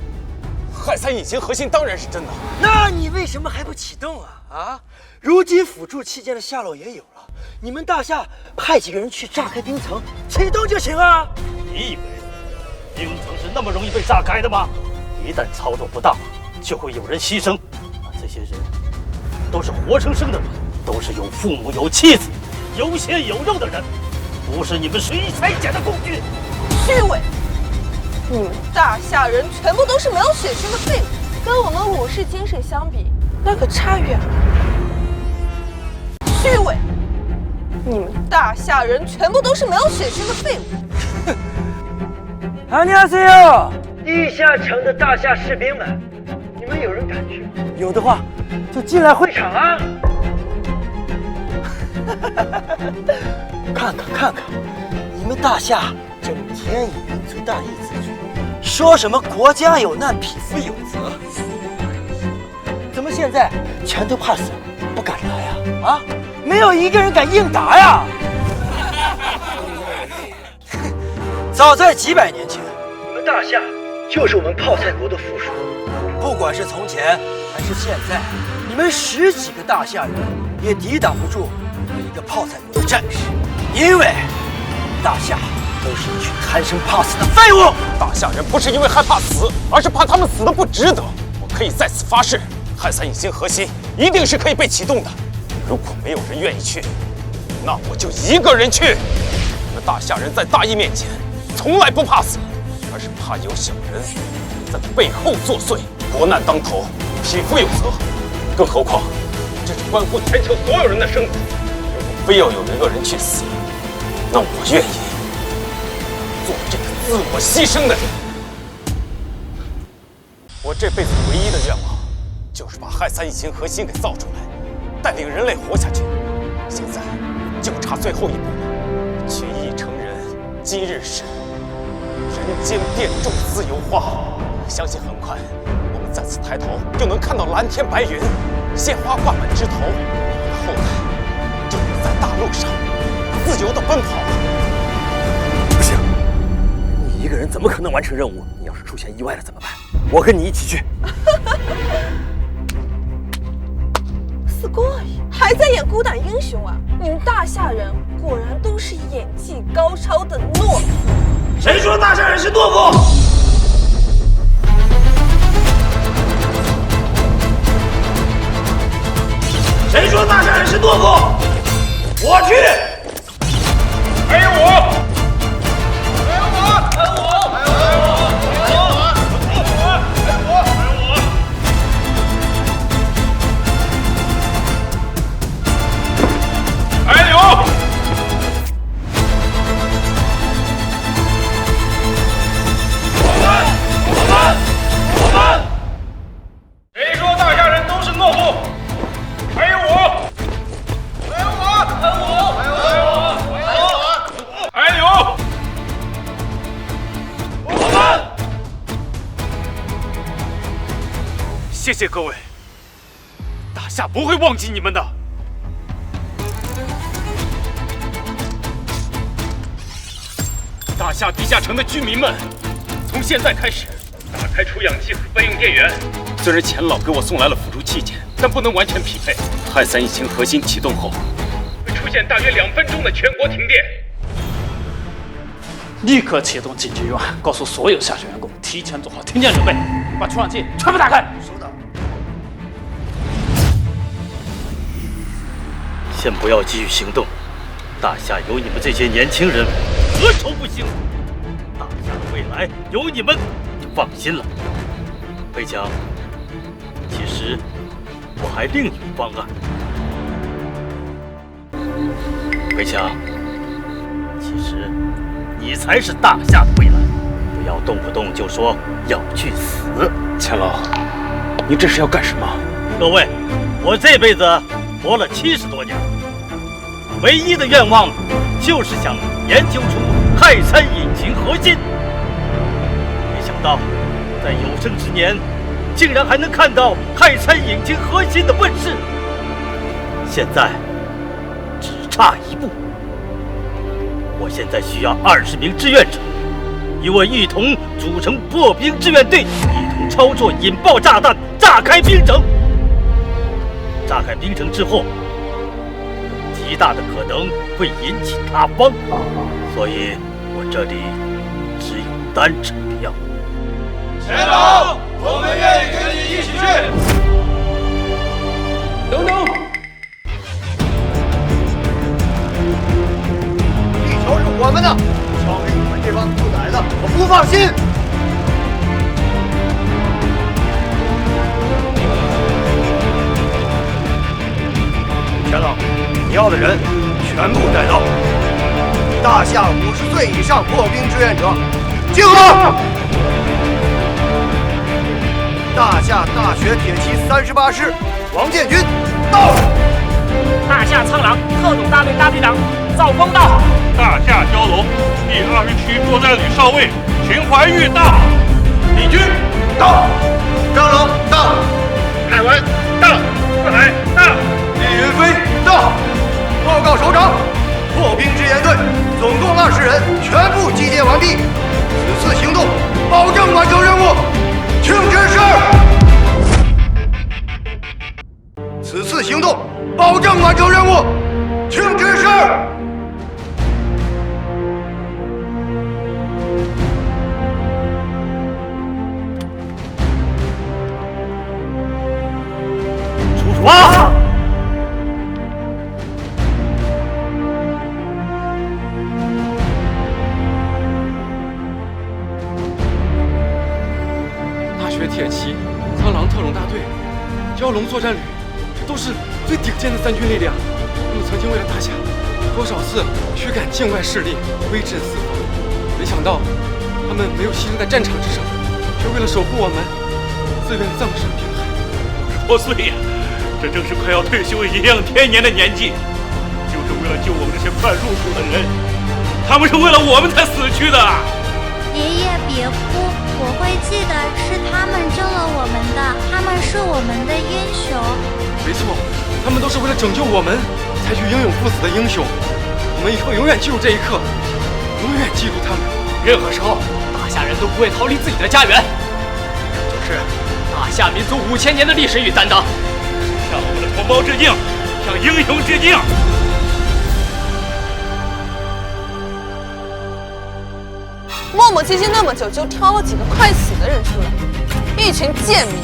氦3引擎核心当然是真的，那你为什么还不启动啊？如今辅助器件的下落也有了，你们大夏派几个人去炸开冰层，启动就行啊！你以为冰层是那么容易被炸开的吗？一旦操作不当，就会有人牺牲。这些人都是活生生的人，都是有父母、有妻子、有血有肉的人，不是你们随意裁剪的工具。虚伪！你们大夏人全部都是没有血性的废物，跟我们武士精神相比，那可差远了。虚伪！你们大夏人全部都是没有血性的废物。안녕하세요，地下城的大夏士兵们，你们有人敢去吗？有的话就进来会场啊！看看，你们大夏整天以民族大义自居，说什么国家有难匹夫有责，怎么现在全都怕死，不敢来呀？啊，没有一个人敢硬打呀！早在几百年前，你们大夏就是我们泡菜国的附属。不管是从前还是现在，你们10几个大夏人也抵挡不住一个泡菜国的战士，因为大夏都是一群贪生怕死的废物。大夏人不是因为害怕死，而是怕他们死的不值得。我可以在此发誓，氦3引擎核心一定是可以被启动的。如果没有人愿意去，那我就一个人去。你们大夏人在大义面前从来不怕死，而是怕有小人在背后作祟。国难当头，匹夫有责。更何况，这是关乎全球所有人的生死。如果非要有一个人去死，那我愿意做这个自我牺牲的人。我这辈子唯一的愿望，就是把氦3引擎核心给造出来，带领人类活下去。现在就差最后一步了。群义成人，今日事，人间变种自由花。相信很快，我们再次抬头就能看到蓝天白云，鲜花挂满枝头。我的后代就能在大路上自由地奔跑了。不行，你一个人怎么可能完成任务？你要是出现意外了怎么办？我跟你一起去。すごい，还在演孤胆英雄啊！你们大夏人果然都是演技高超的懦夫。谁说大夏人是懦夫？谁说大夏人是懦夫？我去！还有我，谁说大夏人都是懦夫？还有我，还有我们。谢谢各位，大夏不会忘记你们的。大夏地下城的居民们，从现在开始打开除氧气和备用电源。虽然钱老给我送来了辅助器件，但不能完全匹配。氦3引擎核心启动后，会出现大约2分钟的全国停电。立刻启动紧急预案，告诉所有下水员工提前做好停电准备，把除氧机全部打开。收到。先不要急于行动，大夏有你们这些年轻人，何愁不行？大夏的未来有你们，就放心了。飞强，其实我还另有方案。飞强，其实你才是大夏的未来，不要动不动就说要去死。钱老，你这是要干什么？各位，我这辈子活了70多年，唯一的愿望就是想研究出氦3引擎核心。没想到，在有生之年，竟然还能看到氦3引擎核心的问世。现在只差一步，我现在需要20名志愿者，与我一同组成破冰志愿队，一同操作引爆炸弹，炸开冰城。炸开冰城之后，极大的可能会引起塌方，所以我这里只有单程票。钱老，我们愿意跟你一起去。等等，地球是我们的，交给你们这帮兔崽子，我不放心。钱老，你要的人全部带到。大夏50岁以上破冰志愿者，集合！大夏大学铁骑38师王建军到。大夏苍狼特种大队大队长赵光到。大夏蛟龙第20区作战旅少尉秦怀玉到。李军到。张龙到。凯文到。四海到。李云飞到。报告首长，破冰支援队总共20人，全部集结完毕。此次行动保证完成任务，请指示。此次行动保证完成任务，请指示。出发！大学铁骑、苍狼特种大队、蛟龙作战旅，这都是最顶尖的3军力量。他们曾经为了大夏，多少次驱赶境外势力，威震四方。没想到，他们没有牺牲在战场之上，却为了守护我们，自愿葬身滨海。60多岁呀，这正是快要退休颐养天年的年纪，就是为了救我们这些快入土的人，他们是为了我们才死去的。爷爷别哭，我会记得是他们救了我们的，他们是我们的英雄。没错，他们都是为了拯救我们才去英勇赴死的英雄。我们以后永远记住这一刻，永远记住他们。任何时候，大夏人都不会逃离自己的家园，这就是大夏民族5000年的历史与担当。向我们的同胞致敬，向英雄致敬。磨磨唧唧那么久，就挑了几个快死的人出来，一群贱民，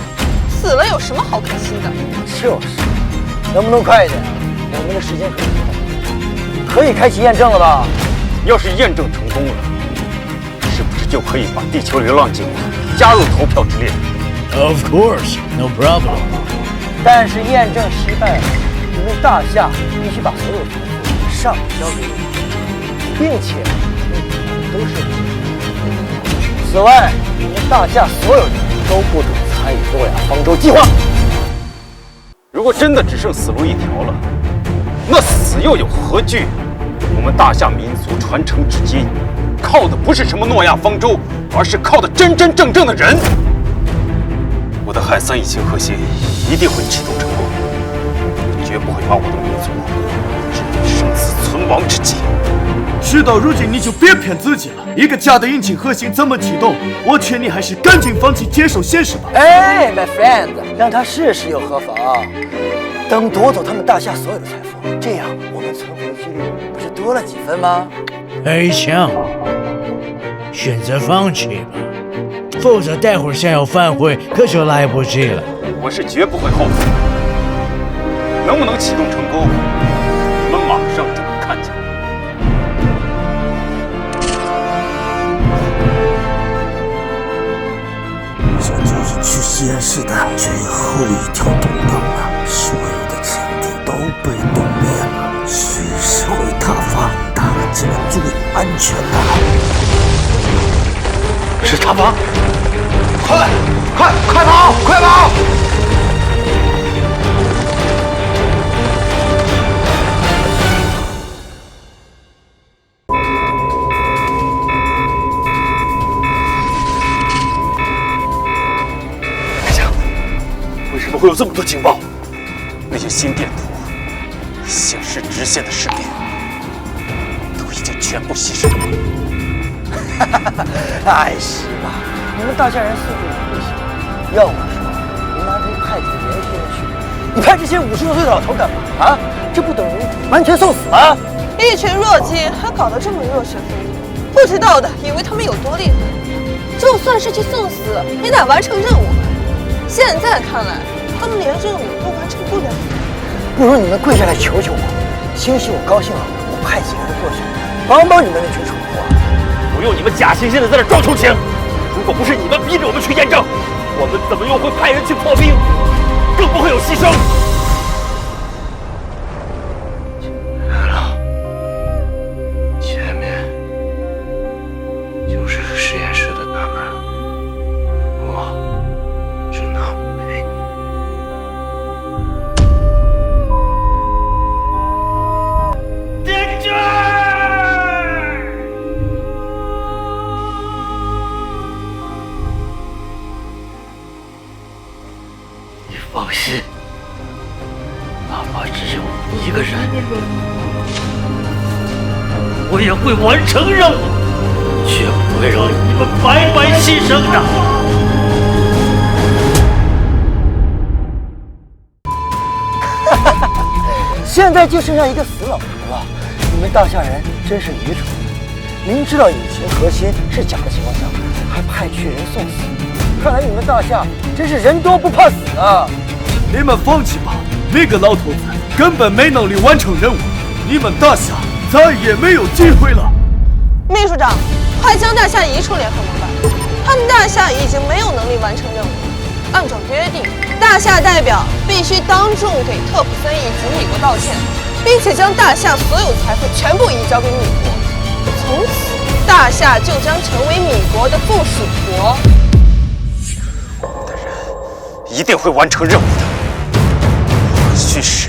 死了有什么好可惜的？就是，能不能快一点？我们的时间可以开启验证了吧？要是验证成功了，是不是就可以把地球流浪计划加入投票之列？Of course, no problem. 但是验证失败了，你们大夏必须把所有财富上交给我，并且都是我。此外，你们大夏所有人都不准参与诺亚方舟计划。如果真的只剩死路一条了，那死又有何惧？我们大夏民族传承至今，靠的不是什么诺亚方舟，而是靠的真真正正的人。我的氦3引擎核心一定会启动成功，绝不会把我的民族置于生死存亡之际。事到如今，你就别骗自己了。一个假的引擎核心怎么启动？我劝你还是赶紧放弃，接受现实吧。哎 ，my friend， 让他试试又何妨？等夺走他们大夏所有的财富，这样我们存活的几率不是多了几分吗？黑枪，选择放弃吧，否则待会儿想要反悔可就来不及了。我是绝不会后悔。能不能启动成功，你们马上就能看见。这就是去实验室的最后一条通道了，所有的墙体都被冻裂了，随时会塌方，大家注意安全了。是塌方！快跑！快跑！为什么会有这么多情报？那些心电图显示直线的士兵都已经全部牺牲了。哎，是吧？你们大夏人素质也不行。要我说，你们还可以派几个年轻人去。你派这些50多岁的老头干嘛啊？这不等于完全送死吗？一群弱鸡还搞得这么热血沸腾，不知道的以为他们有多厉害。就算是去送死，也得完成任务吧。现在看来，他们连任务都完成不了。不如你们跪下来求求我，兴许我高兴了，我派几个人过去帮帮你们那群蠢货。不用你们假惺惺的在这装出情。如果不是你们逼着我们去验证，我们怎么又会派人去破冰？更不会有牺牲。前面就是实验室的大门，我只能陪你。你放心，哪怕只有一个人，我也会完成任务，绝不会让你们白白牺牲的。现在就剩下一个死老头了，你们大夏人真是愚蠢！明知道引擎核心是假的情况下，还派去人送死，看来你们大夏真是人多不怕死啊！你们放弃吧，那个老头子根本没能力完成任务，你们大夏再也没有机会了。秘书长，快将大夏移出联合盟吧，他们大夏已经没有能力完成任务。按照约定，大夏代表必须当众给特普森以及米国道歉，并且将大夏所有财富全部移交给米国。从此，大夏就将成为米国的附属国。我的人一定会完成任务的，虚实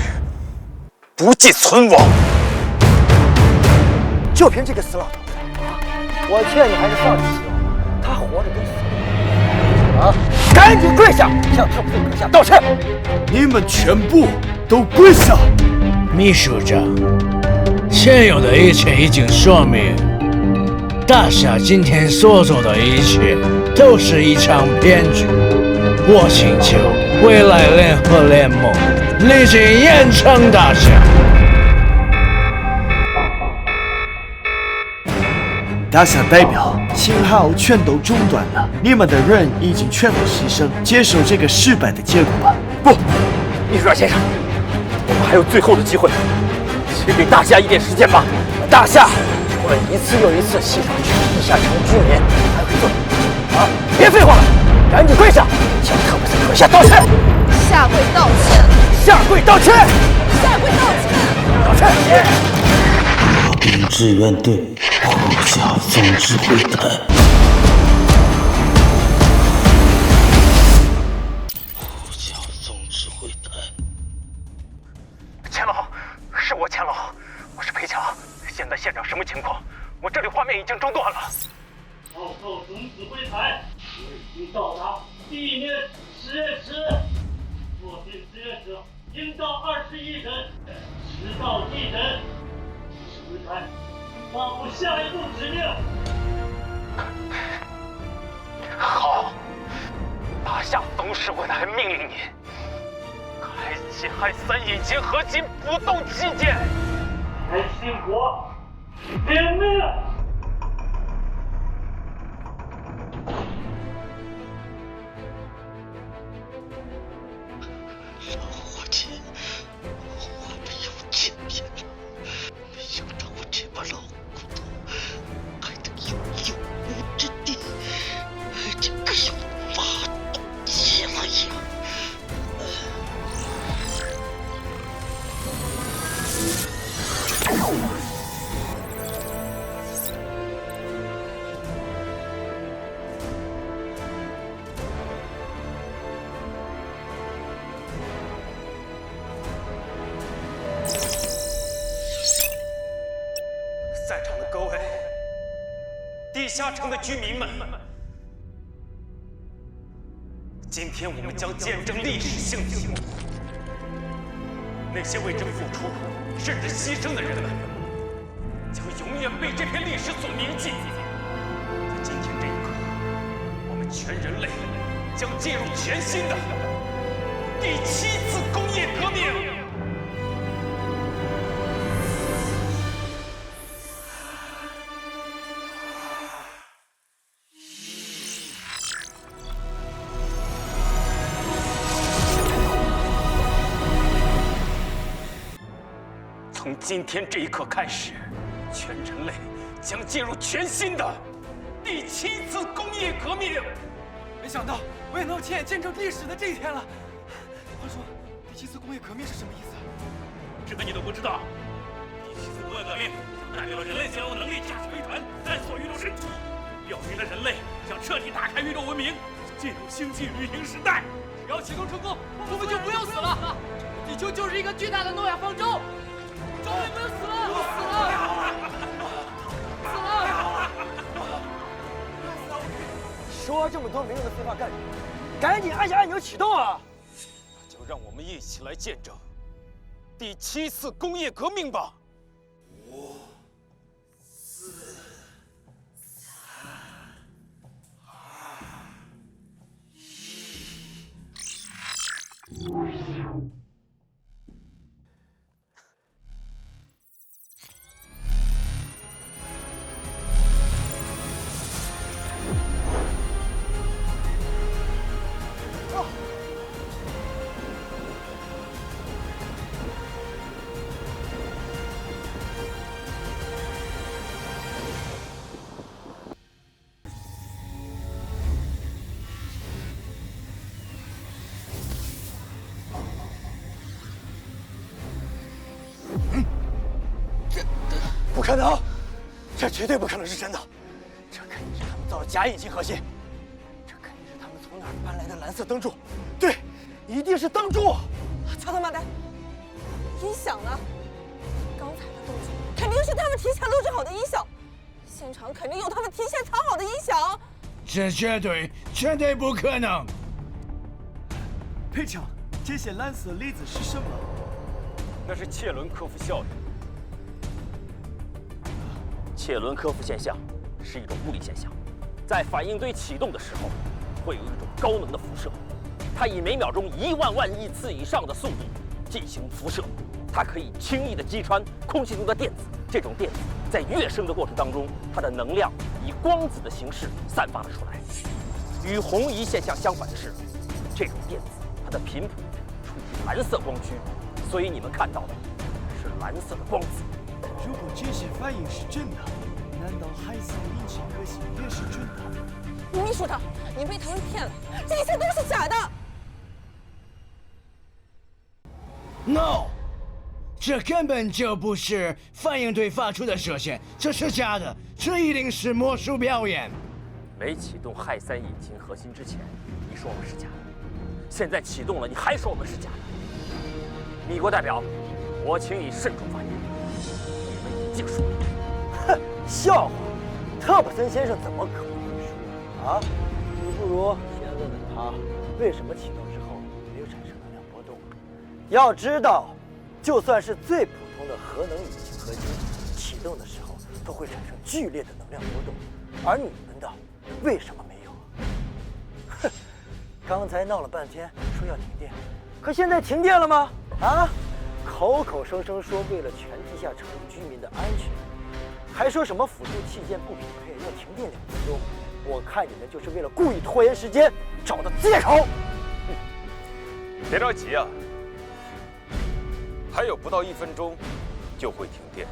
不计存亡。就凭这个死老头子啊！我劝你还是放弃希望，他活着跟死了啊！赶紧跪下，向特普森阁下道歉！你们全部都跪下！秘书长，现有的一切已经说明，大夏今天所做的一切都是一场骗局。我请求未来联合联盟立即严惩大夏。大夏代表，信号全都中断了，你们的人已经全部牺牲，接受这个失败的结果吧。不，秘书长先生，我们还有最后的机会，请给大夏一点时间吧。大夏除了一次又一次戏耍全地下城居民，还会做啊！别废话了，赶紧跪下，向特布斯阁下道歉！下跪道歉！下跪道歉！下跪道歉！道歉！大兵志愿队呼叫总指挥台。呼叫总指挥台。钱老，是我钱老，我是裴强。现在现场什么情况？我这里画面已经中断了。报告总指挥台，我已经到达地面实验室。坐进实验室，应到21人，迟到1人。指挥台，发布下一步指令。好，大夏总指挥台命令你开启氦3引擎核心不动器件。开心火，点命！老伙计，我没有前天了，没想到我这把老骨头还能有用武之地，这可有发动机了呀！在场的各位，地下城的居民们，今天我们将见证历史性的一幕。那些为之付出甚至牺牲的人们，将永远被这篇历史所铭记。在今天这一刻，我们全人类将进入全新的第7次工业革命。从今天这一刻开始，全人类将进入全新的第7次工业革命。没想到我也能亲眼见证历史的这一天了。话说，第7次工业革命是什么意思？这个你都不知道？第7次工业革命代表了人类将有能力驾驶飞船探索宇宙深处，表明了人类将彻底打开宇宙文明，进入星际旅行时代。只要启动成功，我们就不用死了。地球就是一个巨大的诺亚方舟。终于不用死了！死了！说这么多没用的废话干什么？赶紧按下按钮启动啊！那就让我们一起来见证第7次工业革命吧。5、4、3、2、1。不可能，这绝对不可能是真的。这肯定是他们造了假引擎核心，这肯定是他们从哪儿搬来的蓝色灯柱。对，一定是灯柱。乔特曼丹，音响呢？刚才的动静肯定是他们提前录制好的音响，现场肯定有他们提前藏好的音响。这绝对不可能。佩强，这些蓝色粒子是什么？那是切伦科夫效应。切伦科夫现象是一种物理现象，在反应堆启动的时候，会有一种高能的辐射，它以每秒钟1万万亿次以上的速度进行辐射，它可以轻易地击穿空气中的电子。这种电子在跃升的过程当中，它的能量以光子的形式散发了出来。与红移现象相反的是，这种电子它的频谱处于蓝色光区，所以你们看到的是蓝色的光子。如果这些反应是真的，难道海赛引擎核心也是真的？你说的，你被他们骗了，这一切都是假的。No， 这根本就不是反应堆发出的射线，这是假的，这一定是魔术表演。没启动氦3引擎核心之前，你说我们是假的，现在启动了，你还说我们是假的。米国代表，我请你慎重发言，你们已经输了。哼，笑话！特普森先生怎么可能会输啊？你不如先问问他，为什么启动之后没有产生能量波动？要知道，就算是最普通的核能引擎核心，启动的时候都会产生剧烈的能量波动，而你们的为什么没有？哼，刚才闹了半天说要停电，可现在停电了吗？啊？口口声声说为了全地下城居民的安全，还说什么辅助器件不匹配要停电2分钟，我看你们就是为了故意拖延时间找的借口。别着急啊，还有不到1分钟就会停电，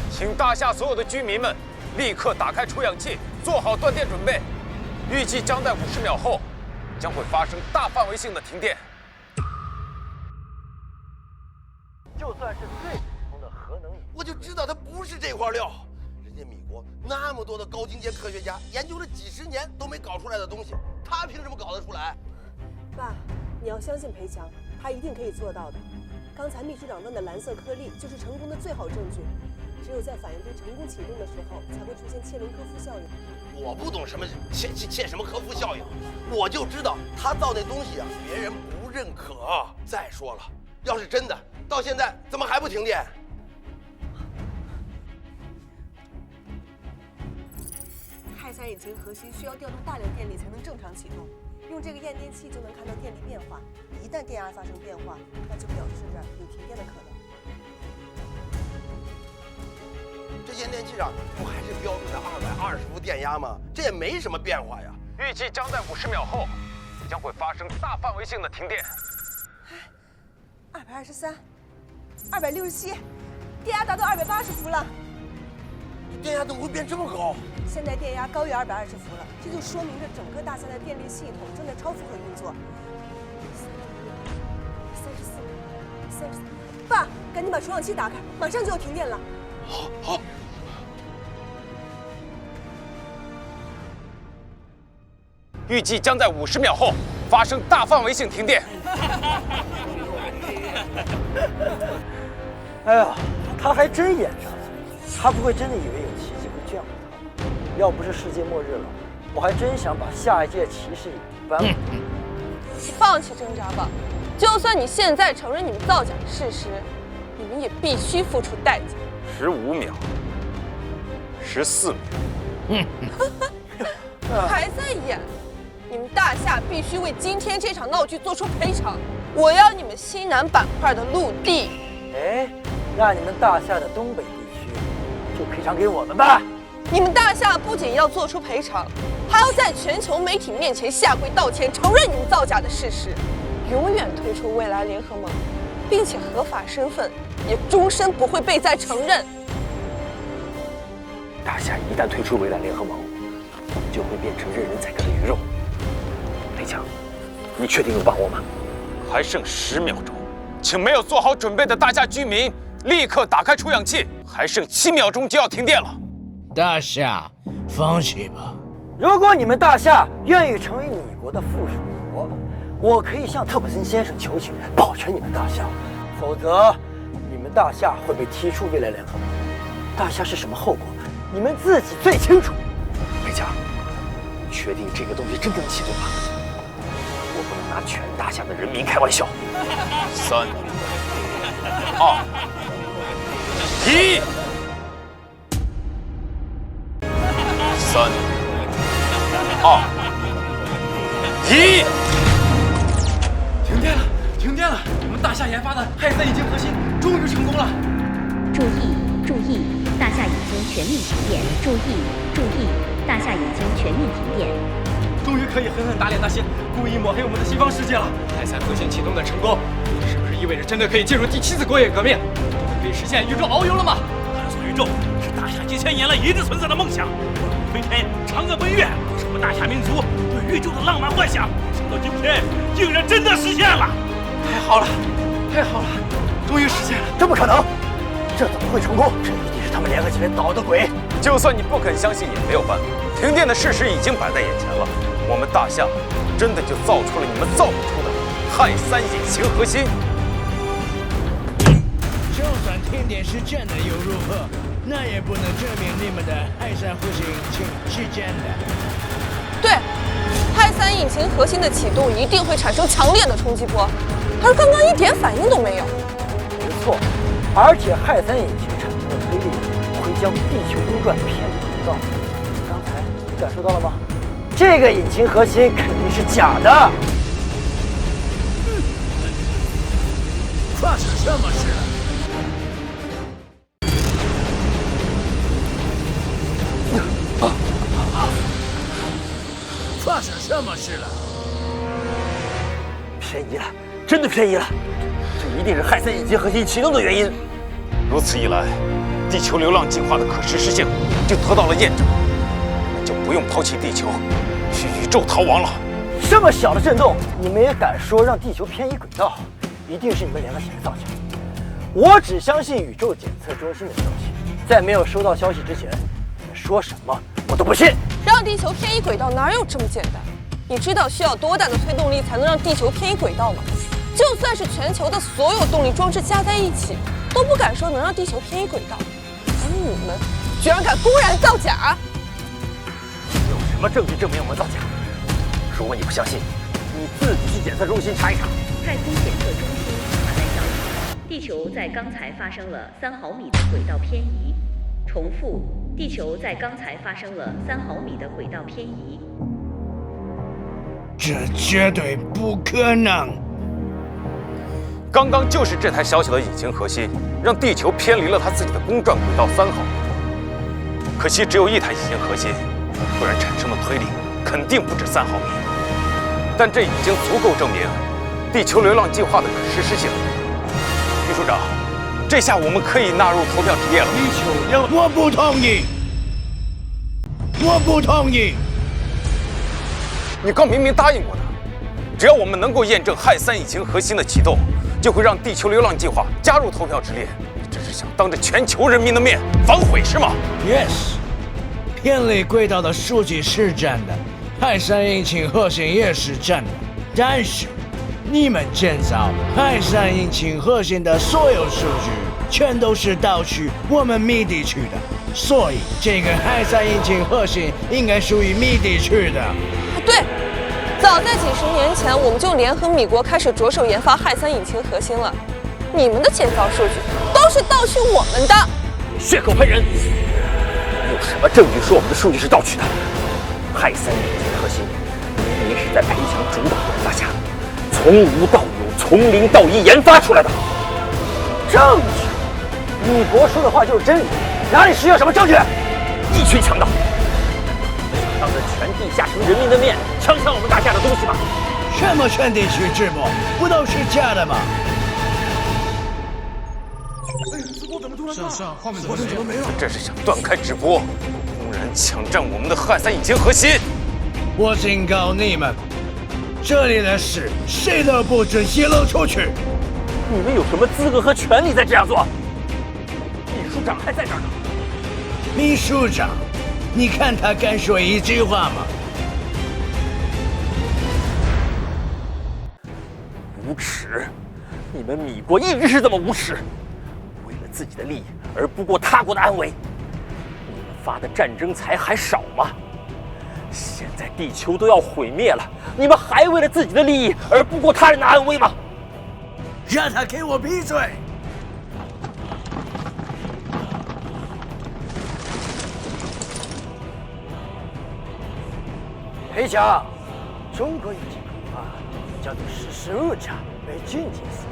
请大厦所有的居民们立刻打开除氧器，做好断电准备。预计将在50秒后将会发生大范围性的停电。就算是最普通的核能，我就知道它不是这块料。人家米国那么多的高精尖科学家研究了几10年都没搞出来的东西，他凭什么搞得出来？爸，你要相信裴强，他一定可以做到的。刚才秘书长问的蓝色颗粒就是成功的最好证据。只有在反应堆成功启动的时候，才会出现切伦科夫效应。我不懂什么切什么科夫效应，我就知道他造那东西啊，别人不认可。再说了，要是真的，到现在怎么还不停电？氦3引擎核心需要调动大量电力才能正常启动，用这个验电器就能看到电力变化。一旦电压发生变化，那就表示着有停电的可能。这验电器上不还是标准的220伏电压吗？这也没什么变化呀。预计将在50秒后将会发生大范围性的停电。223、267，电压达到280伏了。电压怎么会变这么高？现在电压高于220伏了，这就说明着整个大厦的电力系统正在超负荷运作。34、33，爸，赶紧把除氧器打开，马上就要停电了。好。预计将在50秒后发生大范围性停电。哎呀，他还真演上了，他不会真的以为有奇迹会降临他吧？要不是世界末日了，我还真想把下一届骑士引翻了。你放弃挣扎吧，就算你现在承认你们造假的事实，你们也必须付出代价。15秒，14秒。还在演？你们大厦必须为今天这场闹剧做出赔偿。我要你们西南板块的陆地。哎，那你们大厦的东北地区就赔偿给我们吧。你们大厦不仅要做出赔偿，还要在全球媒体面前下跪道歉，承认你们造假的事实，永远退出未来联合盟，并且合法身份也终身不会被再承认。大厦一旦退出未来联合盟，我们就会变成任人宰割的鱼肉。裴强，你确定有把握吗？还剩10秒钟，请没有做好准备的大厦居民立刻打开除氧器，还剩7秒钟就要停电了。大厦，放弃吧。如果你们大厦愿意成为米国的附属国，我可以向特普森先生求情，保全你们大厦；否则，你们大厦会被踢出未来联合盟。大厦是什么后果，你们自己最清楚。裴强，确定这个东西真正启动吗？我不能拿全大厦的人民开玩笑。3、2、1。3、2、1。停电了！我们大厦研发的氦3引擎核心终于成功了。注意！大厦已经全面停电！注意！大厦已经全面停电！终于可以狠狠打脸那些故意抹黑我们的西方世界了。氦3核心启动的成功，是不是意味着真的可以进入第7次工业革命？可以实现宇宙遨游了吗？探索宇宙是大厦几千年来一直存在的梦想，飞天、嫦娥奔月，是我们大夏民族对宇宙的浪漫幻想。想到今天，竟然真的实现了！太好了，太好了，终于实现了！这不可能，这怎么会成功？这一定是他们联合起来捣的鬼。就算你不肯相信，也没有办法。停电的事实已经摆在眼前了，我们大夏真的就造出了你们造不出的氦3隐形核心。就算停电是真的又如何？那也不能证明你们的氦3核心是真的。对，氦3隐形核心的启动一定会产生强烈的冲击波，而刚刚一点反应都没有。没错，而且氦3隐形产生的推力会将地球公转偏离轨道。刚才你感受到了吗？这个隐形核心肯定是假的。发生什么事了？发生什么事了？偏移了，真的偏移了！这一定是氦3隐形核心启动的原因。如此一来，地球流浪计划的可实施性就得到了验证，我们就不用抛弃地球，去宇宙逃亡了。这么小的震动，你们也敢说让地球偏移轨道？一定是你们联合起来造成的。我只相信宇宙检测中心的消息，在没有收到消息之前，你们说什么我都不信。让地球偏移轨道哪有这么简单？你知道需要多大的推动力才能让地球偏移轨道吗？就算是全球的所有动力装置加在一起，都不敢说能让地球偏移轨道。而你们居然敢公然造假！有什么证据证明我们造假？如果你不相信，你自己去检测中心查一查。太空检测中心传来消息，地球在刚才发生了3毫米的轨道偏移。重复，地球在刚才发生了3毫米的轨道偏移。这绝对不可能！刚刚就是这台小小的隐形核心，让地球偏离了它自己的公转轨道3毫米。可惜只有一台隐形核心，不然产生的推力肯定不止3毫米。但这已经足够证明地球流浪计划的可实施性。秘书长，这下我们可以纳入投票之列了。地球要……我不同意！我不同意！你刚明明答应过的，只要我们能够验证氦3隐形核心的启动，就会让地球流浪计划加入投票之列。你这是想当着全球人民的面反悔是吗 ？Yes， 偏离轨道的数据是真的，氦3引擎核心也是真的，但是你们建造氦3引擎核心的所有数据全都是盗取我们密地区的，所以这个氦3引擎核心应该属于密地区的。对，早在几十年前，我们就联合米国开始着手研发氦3引擎核心了。你们的建造数据都是盗取我们的，血口喷人！有什么证据说我们的数据是盗取的？氦3引擎核心明明是在培强主导研发下，从无到有、从0到1研发出来的。证据？米国说的话就是真理，哪里需要什么证据？一群强盗！当着全地下城人民的面抢我们大夏的东西吗？什么全地区直播，不都是假的吗？直播怎么突然上画面怎么没了？这是想断开直播，公然抢占我们的氦3引擎核心！我警告你们，这里的事谁都不准泄露出去。你们有什么资格和权利再这样做？秘书长还在这儿呢。秘书长，你看他敢说一句话吗？无耻！你们米国一直是这么无耻，为了自己的利益而不顾他国的安危。你们发的战争财还少吗？现在地球都要毁灭了，你们还为了自己的利益而不顾他人的安危吗？让他给我闭嘴！裴强，中国有句古话叫做“识时务者为俊杰斯”。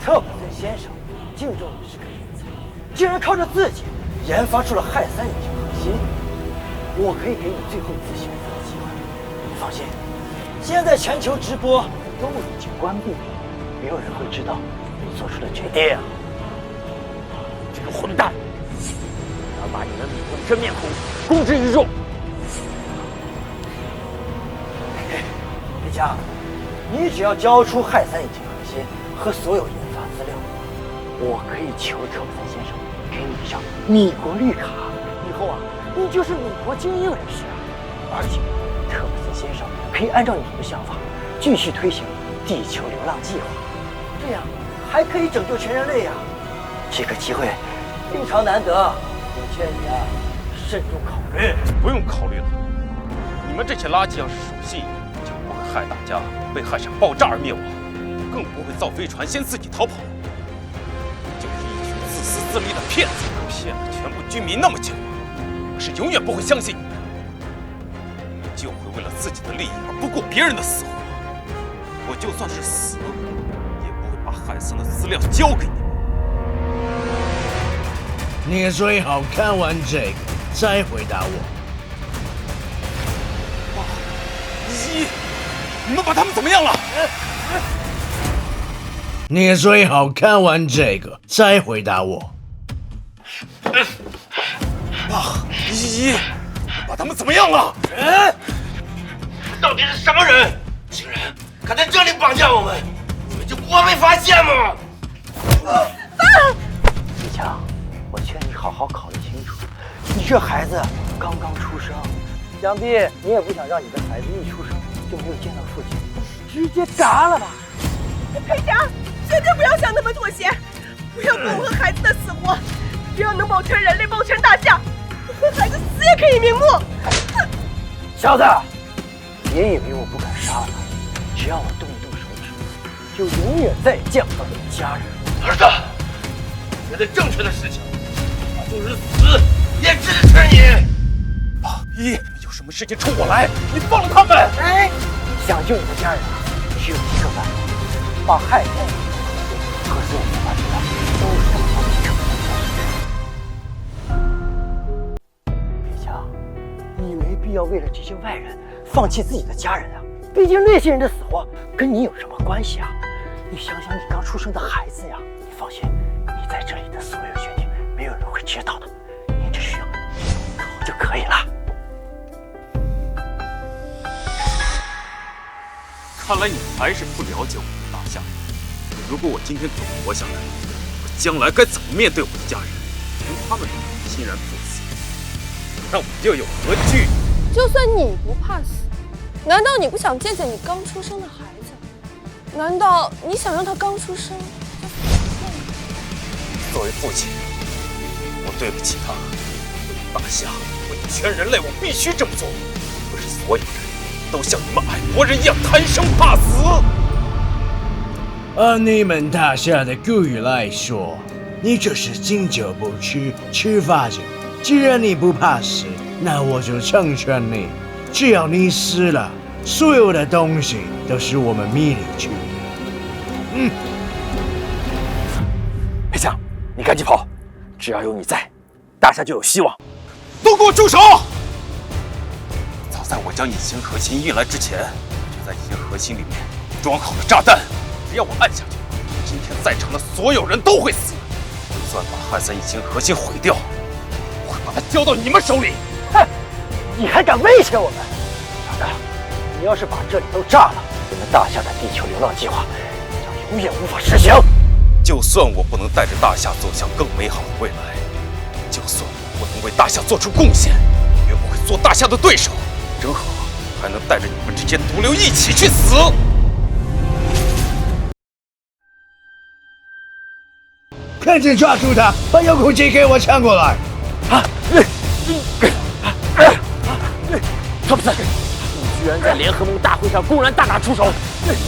特普森先生敬重你是个人才，竟然靠着自己研发出了氦3引擎核心。我可以给你最后一次选择的机会，你放心，现在全球直播都已经关闭了，没有人会知道你做出的决定。这个混蛋，让把你们美国真面孔公之于众。李强，你只要交出氦三引擎核心和所有研发资料，我可以求特普森先生给你一张米国绿卡。以后啊，你就是米国精英人士啊！而且，特普森先生可以按照你的想法继续推行地球流浪计划，这样还可以拯救全人类呀！这个机会非常难得，我劝你啊，慎重考虑。不用考虑了，你们这些垃圾要是守信，就不会害大家被氦闪爆炸而灭亡，更不会造飞船先自己逃跑。就是一群自私自利的骗子，骗了全部居民那么久，我是永远不会相信你们。你们就会为了自己的利益而不顾别人的死活。我就算是死，也不会把氦三的资料交给你们。你最好看完这个再回答我。你们把他们怎么样了？你最好看完这个再回答我。依，把他们怎么样了？到底是什么人？竟然敢在这里绑架我们？你们就不怕被发现吗？李强，我劝你好好考虑清楚，你这孩子刚刚出生，想必你也不想让你的孩子一出生就没有见到父亲，直接嘎了吧？裴强，绝对不要想那么妥协，不要管我和孩子的死活，只要能保全人类，保全大夏，我和孩子死也可以瞑目。小子，别以为我不敢杀了他，只要我动一动手指，就永远再也见不到你的家人。儿子，觉得正确的事情，哪怕就是死也支持你。依，有什么事情冲我来，你放了他们。哎，想救你的家人，只有一个办法，把氦三和所有研发资料都送到你特普森先生。李强，你没必要为了这些外人放弃自己的家人啊！毕竟那些人的死活跟你有什么关系啊？你想想你刚出生的孩子呀！你放心，你在这里的所有决定，没有人会知道的，你只需要就可以了。看来你还是不了解我们的大夏。如果我今天总活下来，我将来该怎么面对我的家人？连他们欣然赴死，那我又有何惧？就算你不怕死，难道你不想见见你刚出生的孩子？难道你想让他刚出生就死了？作为父亲，我对不起他，为大夏，为全人类，我必须这么做。不是所有人都像你们爱国人一样贪生怕死。按你们大夏的古语来说，你就是经久不屈，吃罚酒。既然你不怕死，那我就成全你。只要你死了，所有的东西都是我们命里去的。裴强，你赶紧跑！只要有你在，大夏就有希望。都给我住手！早在我将隐形核心运来之前，就在隐形核心里面装好了炸弹。只要我按下去，今天在场的所有人都会死。就算把氦三隐形核心毁掉，我会把它交到你们手里。哼，你还敢威胁我们？小子，你要是把这里都炸了，我们大夏的地球流浪计划将永远无法实行。就算我不能带着大夏走向更美好的未来，就算我不能为大夏做出贡献，也不会做大夏的对手。正好还能带着你们这些毒瘤一起去死。赶紧抓住他，把遥控器给我抢过来！特普森，你居然在联合盟大会上公然大打出手，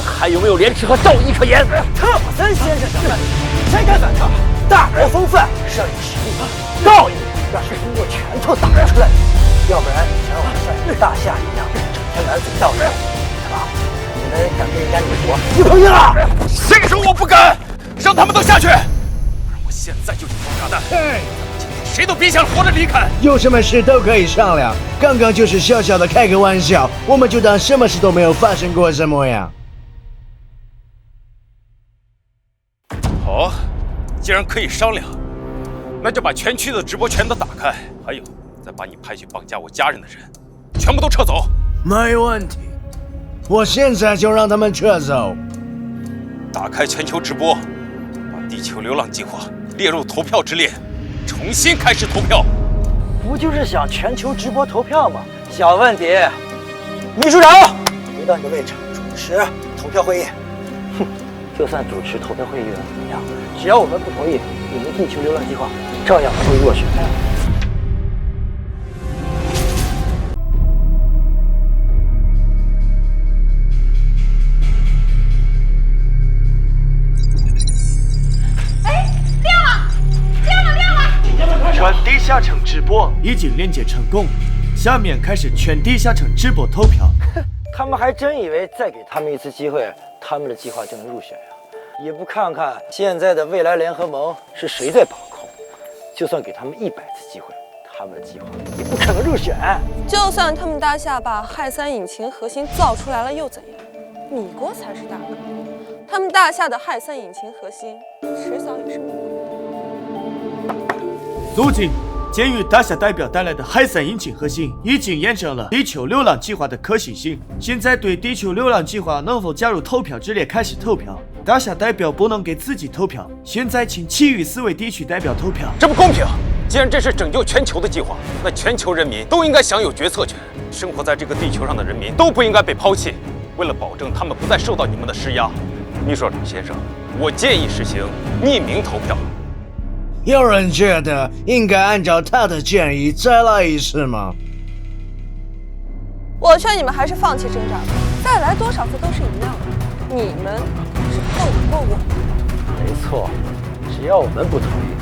还有没有廉耻和道义可言？特普森先生什么？谁敢反抗？大国风范，胜利实力，道义那是通过拳头打出来的。要不然想让我像大夏一样整天满嘴道义，是吧？你们敢跟人家女国硬碰硬啊？谁说我不敢？让他们都下去！我现在就去放炸弹，谁都别想活着离开。有什么事都可以商量，刚刚就是小小的开个玩笑，我们就当什么事都没有发生过什么样。好，既然可以商量，那就把全区的直播全都打开，还有，再把你派去绑架我家人的人，全部都撤走。没问题，我现在就让他们撤走。打开全球直播，把地球流浪计划列入投票之列，重新开始投票。不就是想全球直播投票吗？小问题。秘书长，回到你的位置，主持投票会议。哼，就算主持投票会议又怎么样？只要我们不同意，你们地球流浪计划照样会落选。全地下城直播已经连接成功，下面开始全地下城直播投票。他们还真以为再给他们一次机会，他们的计划就能入选呀？也不看看现在的未来联合盟是谁在把控，就算给他们100次机会，他们的计划也不可能入选。就算他们大厦把氦3引擎核心造出来了又怎样？米国才是大哥，他们大厦的氦3引擎核心迟早也是米国。如今，鉴于大厦代表带来的氦3引擎核心已经验证了地球流浪计划的可行性，现在对地球流浪计划能否加入投票之列开始投票。大厦代表不能给自己投票，现在请其余4位地区代表投票。这不公平！既然这是拯救全球的计划，那全球人民都应该享有决策权。生活在这个地球上的人民都不应该被抛弃。为了保证他们不再受到你们的施压，秘书长先生，我建议实行匿名投票。有人觉得应该按照他的建议再来一次吗？我劝你们还是放弃挣扎吧，再来多少次都是一样的。你们是斗不过我。没错，只要我们不同意，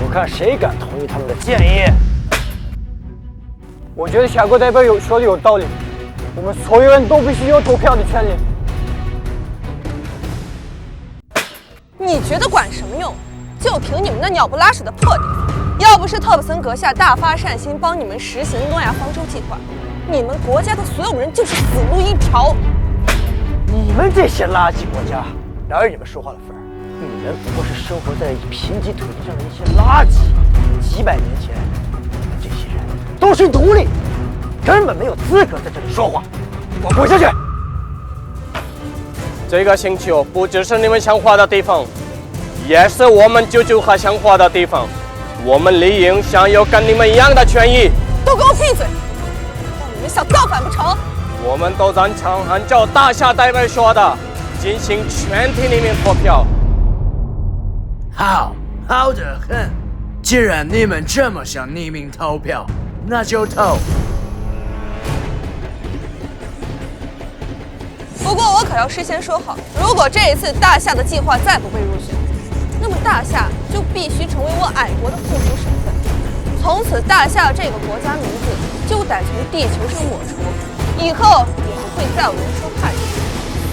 我看谁敢同意他们的建议。我觉得小郭代表说的有道理，我们所有人都必须有投票的权利。你觉得管什么用？就凭你们那鸟不拉屎的破地方，要不是特普森阁下大发善心帮你们实行诺亚方舟计划，你们国家的所有人就是死路一条。你们这些垃圾国家，哪有你们说话的份儿？你们不过是生活在贫瘠土地上的一些垃圾。几百年前，你们这些人都是奴隶，根本没有资格在这里说话。给我滚下去！这个星球不只是你们想花的地方，也是我们舅舅还想花的地方。我们理应享有跟你们一样的权益。都给我闭嘴！让你们想造反不成？我们都赞成按照大厦代表说的，进行全体匿名投票。好的很。既然你们这么想匿名投票，那就投。不过我可要事先说好，如果这一次大厦的计划再不被入选，那么大厦就必须成为我矮国的附属省份。从此，大厦这个国家名字就得从地球上抹除，以后也不会再有人说氦人，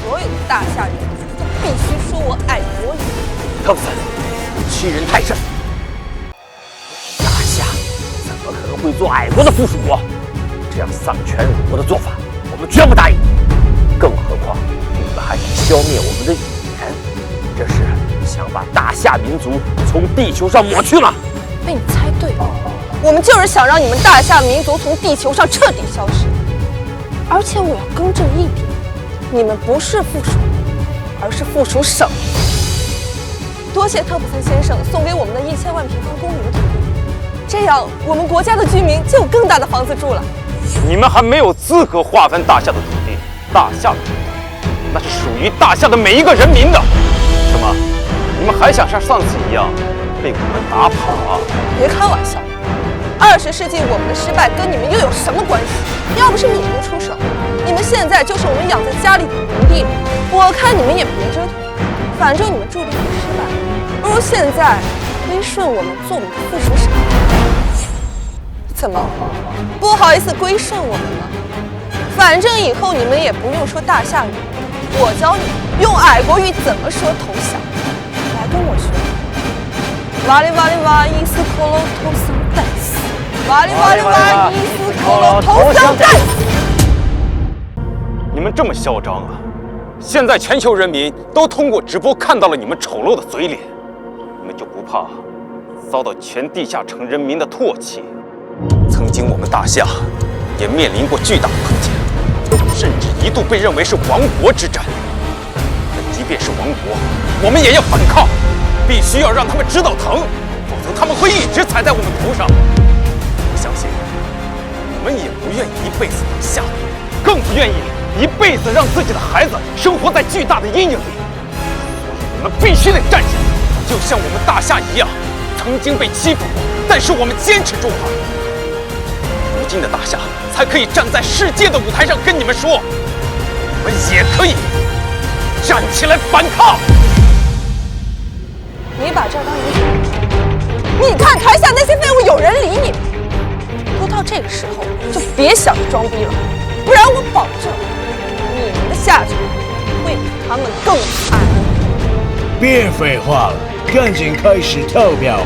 所有的大厦人都必须说我矮国人。特普森，欺人太甚！大厦怎么可能会做矮国的附属国？这样丧权辱国的做法，我们绝不答应。更何况，你们还想消灭我们的语言，这是想把大厦民族从地球上抹去了。被你猜对了，我们就是想让你们大厦民族从地球上彻底消失。而且我要更正一点，你们不是附属，而是附属省。多谢特普森先生送给我们的1000万平方公里的土地，这样我们国家的居民就有更大的房子住了。你们还没有资格划分大厦的土地，大厦的土地那是属于大厦的每一个人民的。什么？你们还想像上次一样被我们打跑啊？别开玩笑，20世纪我们的失败跟你们又有什么关系？要不是你们出手，你们现在就是我们养在家里的奴隶。我看你们也别折腾，反正你们注定会失败，不如现在归顺我们，做我们的附属省。怎么不好意思归顺我们了？反正以后你们也不用说大厦语，我教你用矮国语怎么说投降。来跟我学。哇哩哇哩哇，伊斯科罗投降蛋死！哇哩哇哩哇，伊斯科罗投降蛋死！你们这么嚣张啊！现在全球人民都通过直播看到了你们丑陋的嘴脸，你们就不怕遭到全地下城人民的唾弃？经我们大夏也面临过巨大的困境，甚至一度被认为是亡国之战。但即便是亡国，我们也要反抗，必须要让他们知道疼，否则他们会一直踩在我们头上。我相信，我们也不愿意一辈子当下人，更不愿意一辈子让自己的孩子生活在巨大的阴影里。我们必须得站起来，就像我们大夏一样，曾经被欺负过，但是我们坚持住了。如今的大夏才可以站在世界的舞台上跟你们说，我们也可以站起来反抗。你把这儿当一个，你看台下那些废物有人理你吗？都到这个时候，就别想着装逼了，不然我保证，你们的下场会比他们更惨。别废话了，赶紧开始投票。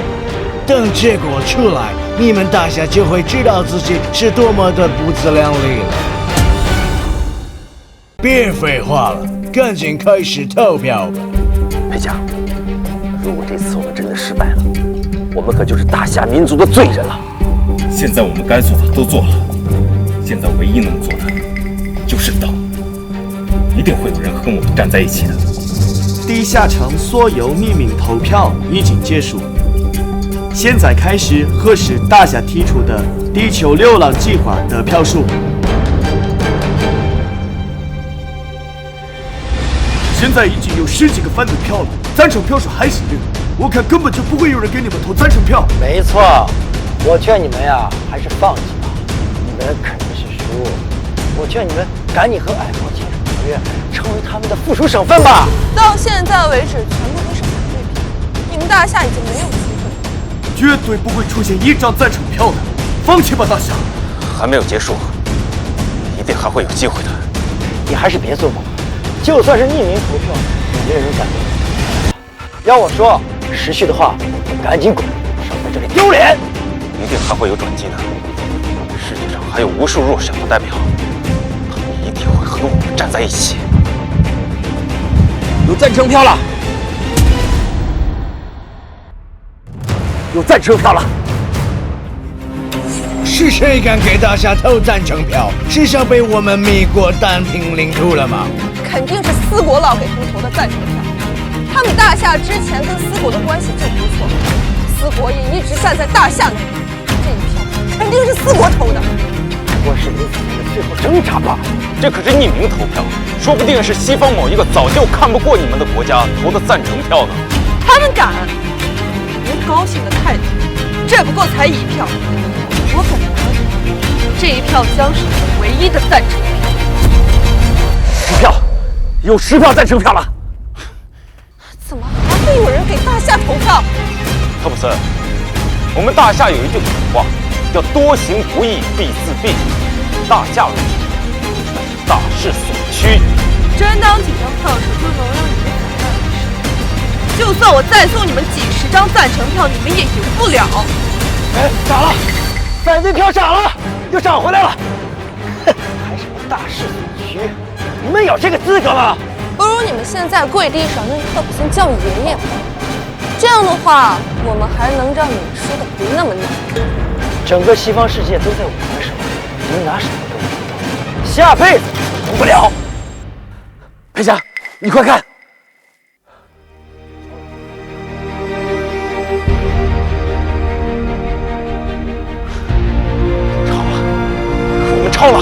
等结果出来，你们大家就会知道自己是多么的不自量力了。别废话了，赶紧开始投票吧。裴家，如果这次我们真的失败了，我们可就是大夏民族的罪人了。现在我们该做的都做了，现在唯一能做的就是等，一定会有人和我们站在一起的。地下城所有匿名投票已经结束，现在开始核实大夏提出的地球流浪计划的票数。现在已经有10几个反对票了，赞成票数还是0，我看根本就不会有人给你们投赞成票。没错，我劝你们呀，还是放弃吧，你们肯定是输。我劝你们赶紧和矮国签署合约，成为他们的附属省份吧。到现在为止，全部都是反对票，你们大夏已经没有机会了。绝对不会出现1张赞成票的，放弃吧，大夏。还没有结束，一定还会有机会的。你还是别做梦了，就算是匿名投票，也没有人敢动。要我说，识趣的话，赶紧滚，少在这里丢脸。一定还会有转机的。世界上还有无数弱小的代表，他们一定会和我们站在一起。有赞成票了，有赞成票了。是谁敢给大夏投赞成票？是想被我们灭国单凭领土了吗？肯定是思国佬给他们投的赞成票。他们大夏之前跟思国的关系就不错，思国也一直站在大夏那边，这一票肯定是思国投的。不过是你们的最后挣扎吧。这可是匿名投票，说不定是西方某一个早就看不过你们的国家投的赞成票呢。他们敢？别高兴的太早，这不过才1票。我敢保证，这一票将是你们唯一的赞成票。10票，有10票赞成票了。怎么还会有人给大夏投票？汤普森，我们大夏有一句古话，叫多行不义必自毙。大夏问题，那是大势所趋。真当几张票是就能让你们改变的事？就算我再送你们几10张赞成票，你们也赢不了。哎，涨了，反对票涨了，又涨回来了。哼，还什么大势所趋？你们有这个资格吗？不如你们现在跪地上认特普森叫爷爷吧，这样的话，我们还能让你们输得不那么难看。整个西方世界都在我们手里，你们拿什么跟我斗？下辈子赢不了。裴家，你快看！超了，我们超了！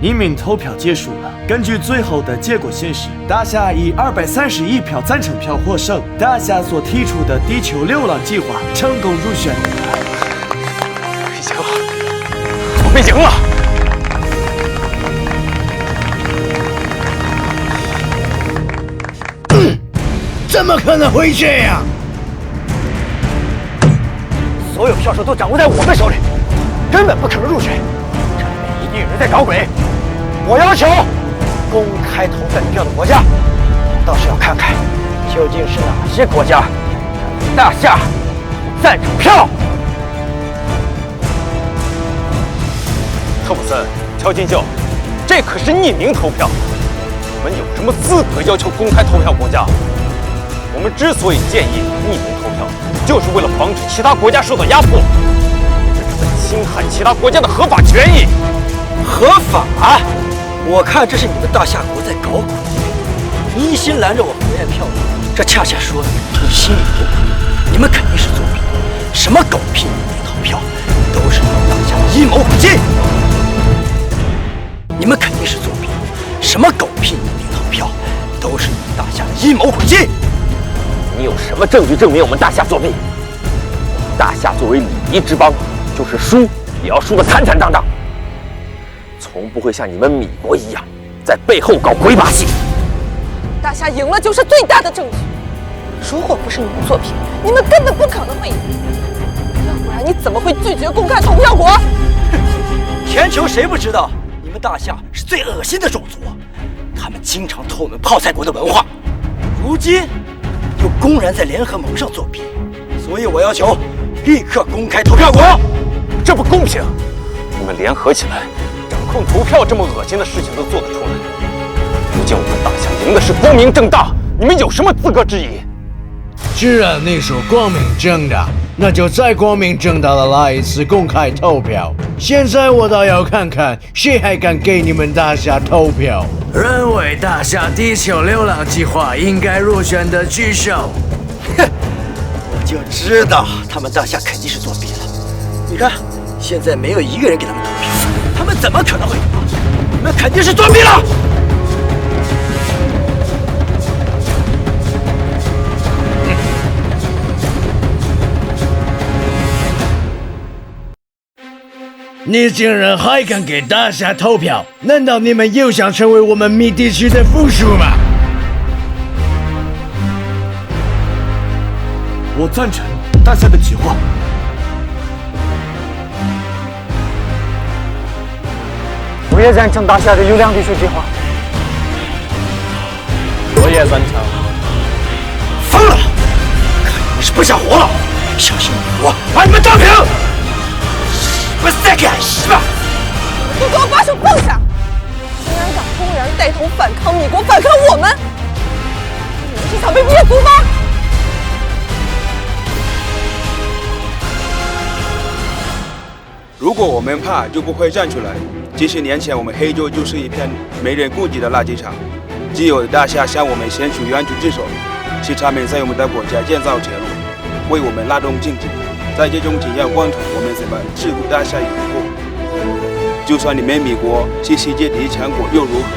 匿名投票结束了。根据最后的结果显示，大夏以231票赞成票获胜。大夏所提出的地球流浪计划成功入选。行了，我们赢了！怎么可能会这样？所有票数都掌握在我们手里，根本不可能入选。这里面一定有人在搞鬼。我要求公开投赞成票的国家，我倒是要看看究竟是哪些国家给大夏赞成票。特普森、乔金秀，这可是匿名投票，我们有什么资格要求公开投票国家？我们之所以建议匿名投票，就是为了防止其他国家受到压迫，这是在侵害其他国家的合法权益。合法？我看这是你们大夏国在搞鬼，一心拦着我回来票务，这恰恰说明从心里有鬼。你们肯定是作弊，什么狗屁地逃票，都是你们大夏的阴谋诡计。你们肯定是作弊，什么狗屁地逃票，都是你们大夏的阴谋诡计。你有什么证据证明我们大夏作弊？大夏作为礼仪之邦，就是输也要输得坦坦荡荡，从不会像你们米国一样在背后搞鬼把戏。大夏赢了就是最大的证据。如果不是你们作弊，你们根本不可能会赢。要不然你怎么会拒绝公开投票国？全球谁不知道你们大夏是最恶心的种族？他们经常偷我们泡菜国的文化，如今又公然在联合盟上作弊，所以我要求立刻公开投票国。这不公平！你们联合起来掌控投票这么恶心的事情都做得出来，如今我们大夏赢的是光明正大，你们有什么资格质疑？既然你说光明正大，那就再光明正大的来一次公开投票。现在我倒要看看谁还敢给你们大夏投票。认为大夏地球流浪计划应该入选的举手。哼，我就知道他们大夏肯定是作弊了。你看，现在没有一个人给他们投票，他们怎么可能会赢？你们肯定是作弊了。你竟然还敢给大夏投票？难道你们又想成为我们米地区的附属吗？我赞成大夏的计划。我也赞成大夏的优良地区计划。我也赞成。疯了！看你们是不想活了，小心我把你们当平！我再敢是吧？都给我把手放下！竟然敢公然带头反抗米国，反抗我们！你们是想被灭族吗？如果我们怕，就不会站出来。几十年前，我们黑州就是一片没人顾及的垃圾场，只有大夏向我们伸出援助之手，是他们在我们的国家建造铁路，为我们拉动经济。在这种紧要关头，我们怎么自顾大夏与不顾？就算你们米国是世界第一强国又如何？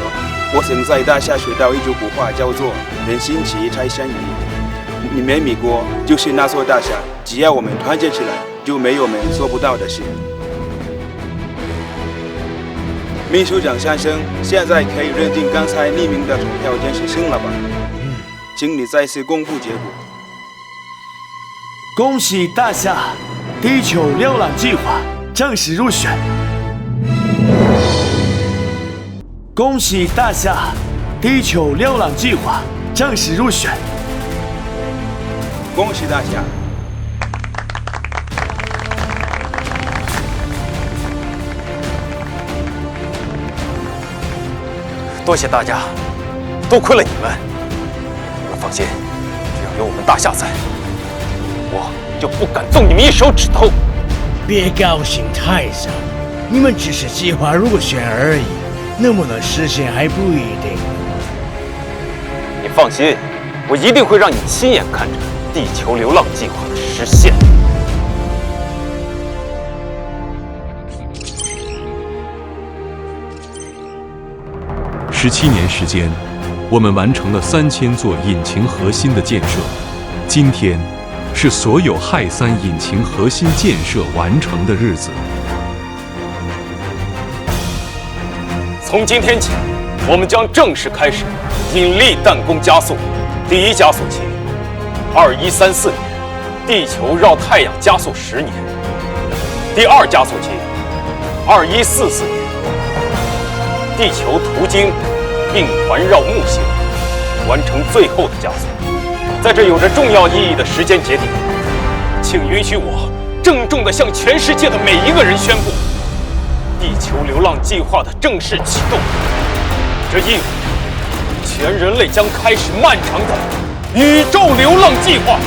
我曾在大夏学到一句古话，叫做“人心齐才相宜”。你们米国就是那座大夏，只要我们团结起来，就没有我们做不到的事。秘书长先生，现在可以认定刚才匿名的投票监视声了吧？请你再次公布结果。恭喜大夏地球流浪计划正式入选！恭喜大夏地球流浪计划正式入选！恭喜大夏！多谢大家，多亏了你们。你们放心，只要有我们大夏在，我就不敢动你们一手指头。别高兴太早，你们只是计划入选而已，能不能实现还不一定。你放心，我一定会让你亲眼看着地球流浪计划的实现。17年时间，我们完成了3000座引擎核心的建设。今天是所有氦3引擎核心建设完成的日子。从今天起，我们将正式开始引力弹弓加速。第一加速器，2134年，地球绕太阳加速10年；第二加速器，2144年，地球途经并环绕木星，完成最后的加速。在这有着重要意义的时间节点，请允许我郑重地向全世界的每一个人宣布，地球流浪计划的正式启动。这意味着全人类将开始漫长的宇宙流浪计划。